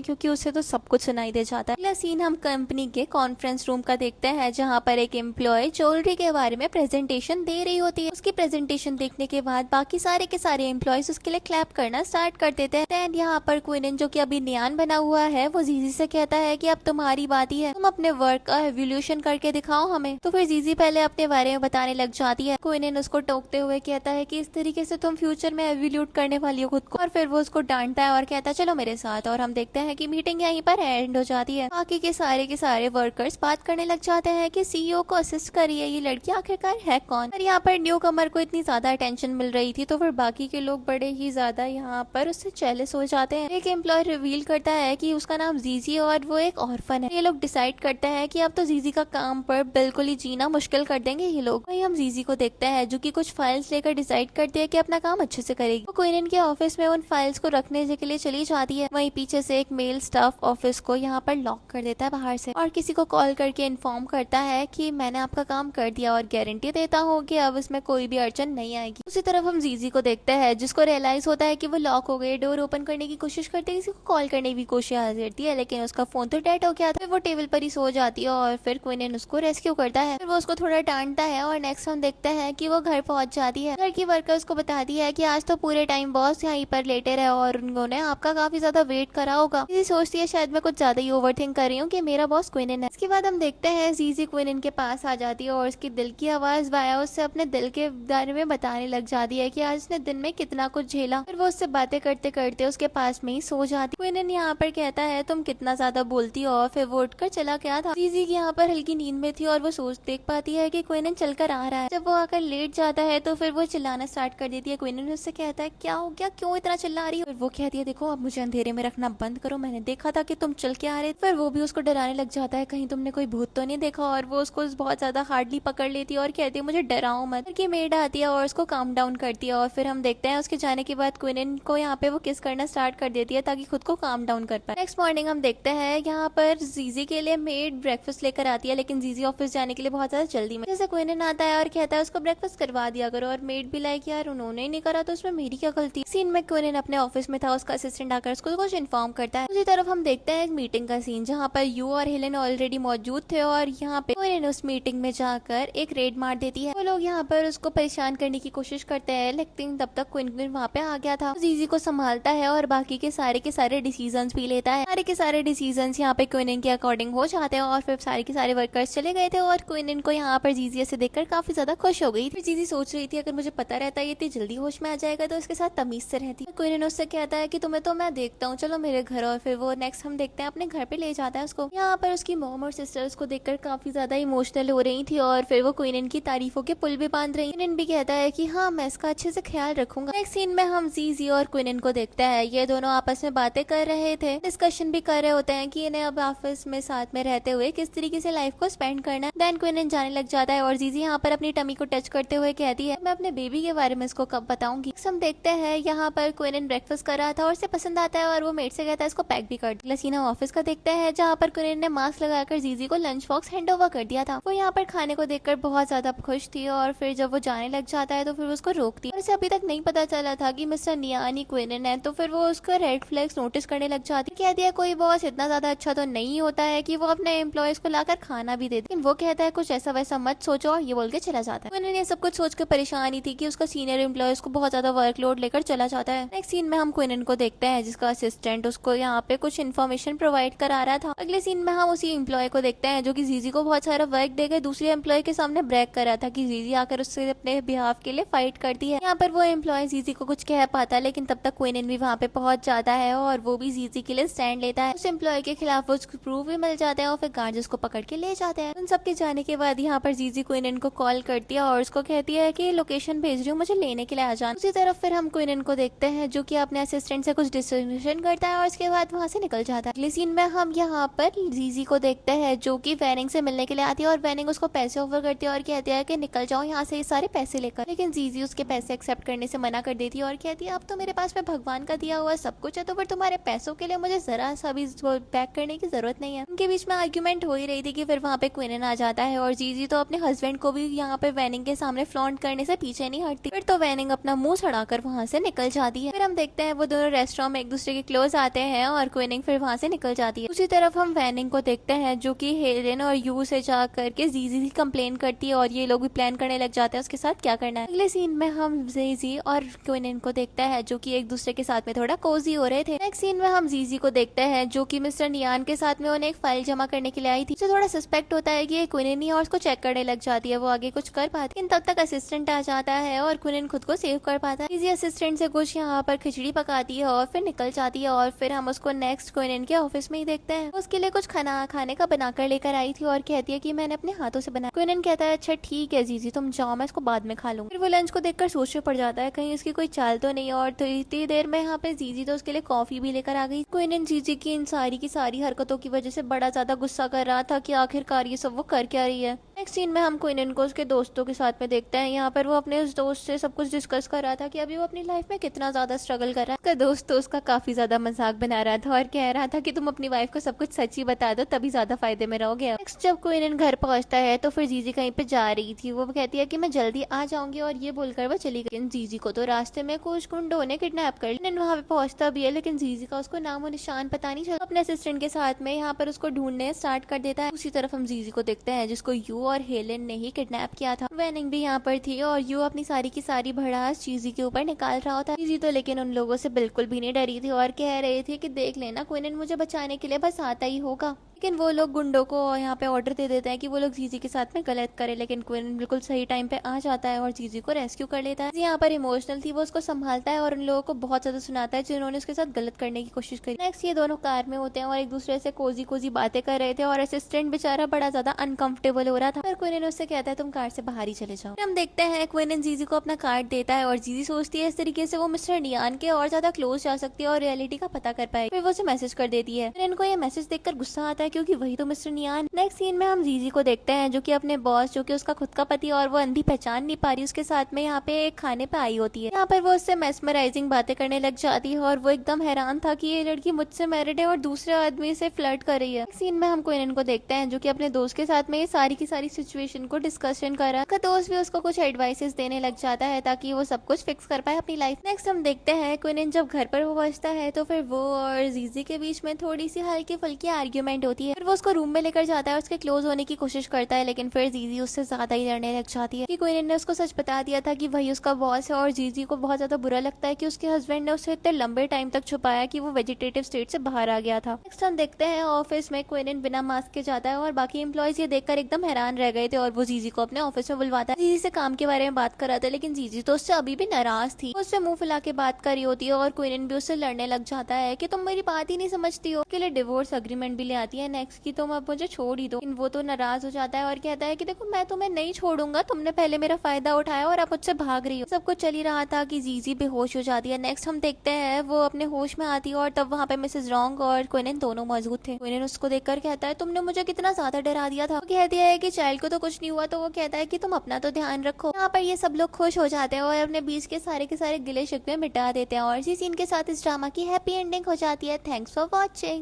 क्योंकि उसे तो सब कुछ सुनाई दे जाता है। अगला सीन हम कंपनी के कॉन्फ्रेंस रूम का देखते हैं जहाँ पर एक एम्प्लॉय ज्वेलरी के बारे में प्रेजेंटेशन दे रही होती है। उसकी प्रेजेंटेशन देखने के बाद बाकी सारे के सारे एम्प्लॉयज उसके लिए क्लैप करना स्टार्ट कर देते हैं। देन यहाँ पर क्विनिन जो कि अभी नियान बना हुआ है वो जीजी से कहता है कि अब तुम्हारी बात ही है, तुम अपने वर्क का एवोल्यूशन करके दिखाओ हमें। तो फिर जीजी पहले अपने बारे में बताने लग जाती है। क्विनिन उसको टोकते हुए कहता है कि इस तरीके से तुम फ्यूचर में एवोल्यूट करने वाली हो खुद को। और फिर वो उसको डांटता है और कहता है चलो मेरे साथ। और हम देखते हैं कि मीटिंग यहीं पर एंड हो जाती है। बाकी के सारे वर्कर्स बात करने लग जाते हैं कि सीईओ को असिस्ट करिए, ये लड़की आखिरकार है कौन। और यहाँ पर न्यू कमर को इतनी ज्यादा अटेंशन मिल रही थी तो फिर बाकी के लोग बड़े ही ज्यादा यहाँ पर उससे जेलस हो जाते हैं। एक एम्प्लॉय रिवील करता है कि उसका नाम जीजी और वो एक ऑर्फन है। ये लोग डिसाइड करते हैं कि अब तो जीजी का काम पर बिल्कुल ही जीना मुश्किल कर देंगे ये लोग। वही हम जीजी को देखते हैं जो कि कुछ फाइल्स लेकर डिसाइड करती है कि अपना काम अच्छे से करेगी। वो क्विनिन के ऑफिस में उन फाइल्स को रखने के लिए चली जाती है। वहीं पीछे से एक मेल स्टाफ ऑफिस को यहाँ पर लॉक कर देता है बाहर से और किसी को कॉल करके इन्फॉर्म करता है कि मैंने आपका काम कर दिया और गारंटी देता हूँ कि अब इसमें कोई भी अड़चन नहीं आएगी। उसी तरफ हम जीजी को देखते हैं जिसको रियलाइज होता है कि वो लॉक हो गए। डोर ओपन करने की कोशिश करती है, किसी को कॉल करने की कोशिश करती है लेकिन उसका फोन तो डेड हो गया था। वो टेबल पर ही सो जाती है और फिर क्विनिन उसको रेस्क्यू करता है। फिर वो उसको थोड़ा डांटता है और नेक्स्ट हम देखते हैं कि वो घर पहुंच जाती है। घर की वर्कर्स को बताती है कि आज तो पूरे टाइम बॉस यहीं पर लेटे रहे और उन्होंने आपका काफी ज्यादा वेट करा होगा। जीजी सोचती है शायद मैं कुछ ज्यादा ही ओवरथिंक कर रही हूँ कि मेरा बॉस क्विनिन है। इसके बाद हम देखते हैं जीजी क्विनिन के पास आ जाती है और उसकी दिल की आवाज वाया उससे अपने दिल के बारे में बताने लग जाती है कि आज उसने दिन में कितना कुछ झेला। फिर वो उससे बातें करते करते उसके पास में ही सो जाती। क्विनिन यहाँ पर कहता है तुम कितना ज्यादा बोलती हो। फिर वो उठकर चला गया था। जीजी यहाँ पर हल्की नींद में थी और वो सोच देख पाती है कि क्विनिन चलकर आ रहा है। जब वो आकर लेट जाता है तो फिर वो चिल्लाना स्टार्ट कर देती है। क्विनिन उससे कहता है क्या हो गया, क्यों इतना चिल्ला रही हो? फिर वो कहती है देखो अब मुझे अंधेरे में रखना बंद करो, मैंने देखा था कि तुम चल के आ रहे। फिर वो भी उसको डराने लग जाता है कहीं तुमने कोई भूत तो नहीं देखा। और वो उसको बहुत ज्यादा हार्डली पकड़ लेती है और कहती है मुझे डराओ मत। की मेड आती है और उसको काम डाउन करती है और फिर हम देखते हैं उसके जाने के बाद क्विनन को यहाँ पे वो किस करना स्टार्ट कर देती है ताकि खुद को काम डाउन कर पाए। नेक्स्ट मॉर्निंग हम देखते हैं यहाँ पर जीजी के लिए मेड ब्रेकफास्ट लेकर आती है, लेकिन जीजी ऑफिस जाने के लिए बहुत ज्यादा जल्दी में। जैसे क्विनन आता है और कहता है उसको ब्रेकफास्ट करवा दिया करो और मेड भी लाइक यार उन्होंने नहीं करा तो उसमें मेरी क्या गलती। सीन में क्विनन अपने ऑफिस में था, उसका असिस्टेंट आकर उसको कुछ इन्फॉर्म करता है। दूसरी तरफ हम देखते हैं एक मीटिंग का सीन जहाँ पर यू और हेलेन ऑलरेडी मौजूद थे और यहाँ पे क्विनन उस मीटिंग में जाकर एक रेड मार देती है। वो लोग यहाँ पर उसको परेशान करने की कोशिश करते हैं, लेकिन तब तक क्विनन वहाँ पे आ गया था। जीजी को संभालता है और बाकी के सारे डिसीजंस भी लेता है। सारे के सारे डिसीजंस यहाँ पे क्विनन के अकॉर्डिंग हो जाते हैं और फिर सारे के सारे वर्कर्स चले गए थे और क्विनन को यहाँ पर जीजी से देखकर काफी ज्यादा खुश हो गई। फिर जीजी सोच रही थी अगर मुझे पता रहता ये इतनी जल्दी होश में आ जाएगा तो इसके साथ तमीज से रहती। क्विनन उससे कहता है कि तुम्हें तो मैं देखता हूँ, चलो मेरे घर। और फिर वो नेक्स्ट हम देखते हैं अपने घर पे ले जाता है उसको। यहाँ पर उसकी मॉम और सिस्टर्स को देखकर काफी ज्यादा इमोशनल हो रही थी और फिर वो क्विनन की तारीफों के पुल भी बांध रही। क्विनन भी कहता है कि हाँ मैं इसका अच्छे से ख्याल रखूंगा। नेक्स्ट सीन में हम जीजी और क्विनन को देखते हैं, ये दोनों आपस में बातें कर रहे थे, डिस्कशन भी कर रहे होते हैं कि इन्हें अब ऑफिस में साथ में रहते हुए किस तरीके से लाइफ को स्पेंड करना है। देन क्विनन जाने लग जाता है और जीजी यहाँ पर अपनी टमी को टच करते हुए कहती है मैं अपने बेबी के बारे में इसको कब बताऊंगी। हम देखते हैं यहाँ पर क्विनन ब्रेकफास्ट कर रहा था और उसे पसंद आता है और वो मेट से कहता है इसको पैक भी कर दे। सीन हम ऑफिस का देखते हैं जहाँ पर क्विनन ने मास्क लगाकर जीजी को लंच बॉक्स हैंड ओवर कर दिया था। वो यहाँ पर खाने को देखकर बहुत ज्यादा खुश थी और फिर जब वो जाने लग जाता है तो फिर उसको रोकती है। उसे अभी तक नहीं पता चला था कि मिस्टर नियान ही क्विनन है, तो फिर वो उसका रेड फ्लैग्स नोटिस करने लग जाती है। कहती है कोई बॉस इतना ज्यादा अच्छा तो नहीं होता है कि वो अपने एम्प्लॉयज को लाकर खाना भी दे दे। वो कहता है कुछ ऐसा वैसा मत सोचो, ये बोल के चला जाता है। क्विनन ये सब कुछ सोच कर परेशानी थी कि उसका सीनियर एम्प्लॉयज को बहुत ज्यादा वर्कलोड लेकर चला जाता है। नेक्स्ट सीन में हम क्विनन को देखते हैं जिसका असिस्टेंट उसको यहाँ पे कुछ इन्फॉर्मेशन प्रोवाइड करा रहा था। अगले सीन में हम उसी एम्प्लॉय को देखते हैं जो कि जीजी को बहुत सारा वर्क देकर दूसरे एम्प्लॉय के सामने ब्रेक कर रहा था कि जीजी आकर उससे अपने बिहाफ के लिए फाइट करती है। यहाँ पर वो एम्प्लॉय जीजी को कुछ कह पाता है, लेकिन तब तक क्विनन भी वहाँ पे पहुंच जाता है और वो भी जीजी के लिए स्टैंड लेता है। उस एम्प्लॉय के खिलाफ उसको प्रूफ भी मिल जाते हैं और फिर गार्ड उसको पकड़ के ले जाते हैं। उन सबके जाने के बाद यहाँ पर जीजी क्विनन को कॉल करती है और उसको कहती है कि लोकेशन भेज रही हूँ, मुझे लेने के लिए आ जाना। उसी तरफ फिर हम क्विनन को देखते हैं जो कि अपने असिस्टेंट से कुछ डिस्कशन करता है और उसके बाद वहाँ से निकल जाता है। अगले सीन में हम यहाँ पर जीजी को देखते हैं जो कि वैनिंग से मिलने के लिए आती है और वैनिंग उसको पैसे ऑफर करती है और कहती है कि निकल जाओ यहाँ से ये सारे पैसे लेकर। लेकिन जीजी उसके पैसे एक्सेप्ट करने से मना कर देती है और कहती है अब तो मेरे पास में भगवान का दिया हुआ सब कुछ है, तो फिर तुम्हारे पैसों के लिए मुझे जरा सा भी पैक करने की जरूरत नहीं है। उनके बीच में आर्ग्यूमेंट हो ही रही थी कि फिर वहाँ पे क्विनन आ जाता है और जीजी तो अपने हस्बैंड को भी यहाँ पे वैनिंग के सामने फ्लॉन्ट करने से पीछे नहीं हटती। फिर तो वैनिंग अपना मुंह छड़ाकर वहाँ से निकल जाती है। फिर हम देखते हैं वो दोनों रेस्टोरेंट में एक दूसरे के क्लोज आते हैं और क्विनन फिर वहाँ से निकल जाती है। उसी तरफ हम वैनिंग को देखते हैं जो कि हेलेन और यू से जा करके जीजी की कंप्लेन करती है और ये लोग भी प्लान करने लग जाते हैं उसके साथ क्या करना है। अगले सीन में हम जीजी और क्विनन को देखते हैं जो कि एक दूसरे के साथ में थोड़ा कोजी हो रहे थे। नेक्स्ट सीन में हम जीजी को देखते हैं जो कि मिस्टर नियान के साथ में उन्हें एक फाइल जमा करने के लिए आई थी। उसे थोड़ा सस्पेक्ट होता है कि ये क्विनन ही और उसको चेक करने लग जाती है, वो आगे कुछ कर पाती है। तब तक असिस्टेंट आ जाता है और क्विनन खुद को सेव कर पाता है। जीजी असिस्टेंट से कुछ यहाँ पर खिचड़ी पकाती है और फिर निकल जाती है और फिर हम उसको नेक्स्ट क्विनन के ऑफिस में ही देखते हैं। उसके लिए कुछ खाने का बनाकर लेकर आई थी और कहती है कि मैंने अपने हाथों से बनाया। क्विनन कहता है अच्छा ठीक है जीजी तुम जाओ, मैं इसको बाद में खा लूंगी। फिर वो लंच को देखकर सोच में पड़ जाता है कहीं उसकी कोई चाल तो नहीं, और इतनी देर में यहाँ पे जीजी तो उसके लिए कॉफी भी लेकर आ गई। क्विनन जीजी की इन सारी की सारी हरकतों की वजह से बड़ा ज्यादा गुस्सा कर रहा था कि आखिरकार ये सब वो कर क्या रही है। नेक्स्ट सीन में हम क्विनन को उसके दोस्तों के साथ में देखते हैं। यहाँ पर वो अपने उस दोस्त से सब कुछ डिस्कस कर रहा था कि अभी वो अपनी लाइफ में कितना ज्यादा स्ट्रगल कर रहा है। उसका दोस्त तो उसका काफी ज्यादा मजाक बना रहा था और कह रहा था कि तुम अपनी वाइफ को सब कुछ सच ही बता दो तभी ज्यादा फायदे में रहोगे। नेक्स्ट जब क्विनन घर पहुंचता है तो फिर जीजी कहीं पे जा रही थी, वो कहती है कि मैं जल्दी आ जाऊंगी और ये बोलकर वो चली गई। जीजी को तो रास्ते में कुछ गुंडों ने किडनैप कर लिया। वहाँ पे पहुंचता भी है लेकिन जीजी का उसको नामो निशान पता नहीं चला। अपने असिस्टेंट के साथ में यहाँ पर उसको ढूंढने स्टार्ट कर देता है। उसी तरफ हम जीजी को देखते हैं जिसको यू और हेलेन ने ही किडनैप किया था। वैनिंग भी यहाँ पर थी और यू अपनी सारी की सारी भड़ास जीजी के ऊपर निकाल रहा होता है। जीजी तो लेकिन उन लोगों से बिल्कुल भी नहीं डरी थी और कह रही थी कि देख लेना क्विनन मुझे बचाने के लिए बस आता ही होगा। लेकिन वो लोग गुंडों को यहाँ पे ऑर्डर दे देते हैं कि वो लोग जीजी के साथ में गलत करे, लेकिन क्विनन बिल्कुल सही टाइम पे आ जाता है और जीजी को रेस्क्यू कर लेता है। यहाँ पर इमोशनल थी, वो उसको संभालता है और उन लोगों को बहुत ज्यादा सुनाता है जिन्होंने उसके साथ गलत करने की कोशिश करी। नेक्स्ट ये दोनों कार में होते हैं और एक दूसरे से कोजी कोजी बातें कर रहे थे और असिस्टेंट बेचारा बड़ा ज्यादा अनकंफर्टेबल हो रहा था। फिर क्विनन उससे कहता है तुम कार से बाहर ही चले जाओ। हम देखते हैं क्विनन जीजी को अपना कार्ड देता है और जीजी सोचती है इस तरीके से वो मिस्टर नियान के और ज्यादा क्लोज जा सकती है और रियलिटी का पता कर पाएगी। फिर वो उसे मैसेज कर देती है। क्विनन को ये मैसेज देखकर गुस्सा आता है क्योंकि वही तो मिस्टर नियान। नेक्स्ट सीन में हम जीजी को देखते हैं जो कि अपने बॉस जो कि उसका खुद का पति और वो अंधी पहचान नहीं पा रही उसके साथ में यहाँ पे एक खाने पे आई होती है। यहाँ पर वो उससे मेस्मराइजिंग बातें करने लग जाती है और वो एकदम हैरान था कि ये लड़की मुझसे मैरिड है और दूसरे आदमी से फ्लर्ट कर रही है। सीन में हम कोइनन को देखते हैं जो कि अपने दोस्त के साथ में ये सारी की सारी सिचुएशन को डिस्कशन कर रहा है। दोस्त भी उसको कुछ एडवाइसेस देने लग जाता है ताकि वो सब कुछ फिक्स कर पाए अपनी लाइफ। नेक्स्ट हम देखते हैं कोइनन जब घर पर वो पहुंचता है तो फिर वो और जीजी के बीच में थोड़ी सी हल्की फुल्की आर्ग्यूमेंट होती है। फिर वो उसको रूम में लेकर जाता है और उसके क्लोज होने की कोशिश करता है, लेकिन फिर जीजी उससे ज्यादा ही लड़ने लग जाती है कि कोइनन ने उसको सच बता दिया था कि वही उसका बॉस है और जीजी को बहुत ज्यादा बुरा लगता है कि उसके हस्बैंड ने उसे इतने लंबे टाइम तक छुपाया कि वो वेजिटेटिव स्टेट से बाहर आ गया था। नेक्स्ट हम देखते हैं ऑफिस में कोइनन बिना मास्क के जाता है और बाकी एम्प्लॉयज ये देखकर एकदम हैरान रह गए थे और वो जीजी को अपने ऑफिस में बुलवाता है। जीजी से काम के बारे में बात कर रहा था, लेकिन जीजी तो उससे अभी भी नाराज थी। उससे मुंह फुला के बात कर रही होती है और कोइनन भी उससे लड़ने लग जाता है कि तुम मेरी बात ही नहीं समझती हो। के लिए डिवोर्स अग्रीमेंट भी ले आती है नेक्स्ट की तुम अब मुझे छोड़ ही दो। लेकिन वो तो नाराज हो जाता है और कहता है कि देखो मैं तुम्हें नहीं छोड़ूंगा, तुमने पहले मेरा फायदा उठाया और अब मुझसे भाग रही हो। सब कुछ चल ही रहा था कि जीजी बेहोश हो जाती है। नेक्स्ट हम देखते हैं वो अपने होश में आती है और तब वहाँ पे मिसेस रॉन्ग और कोइनन दोनों मौजूद थे। कोइनन उसको देखकर कहता है तुमने मुझे कितना ज्यादा डरा दिया था। वो कहती है कि चाइल्ड को तो कुछ नहीं हुआ, तो वो कहता है कि तुम अपना तो ध्यान रखो। यहाँ पर ये सब लोग खुश हो जाते हैं और अपने बीच के सारे गिले शिकवे मिटा देते हैं और इसी सीन के साथ इस ड्रामा की हैप्पी एंडिंग हो जाती है। Thanks for watching.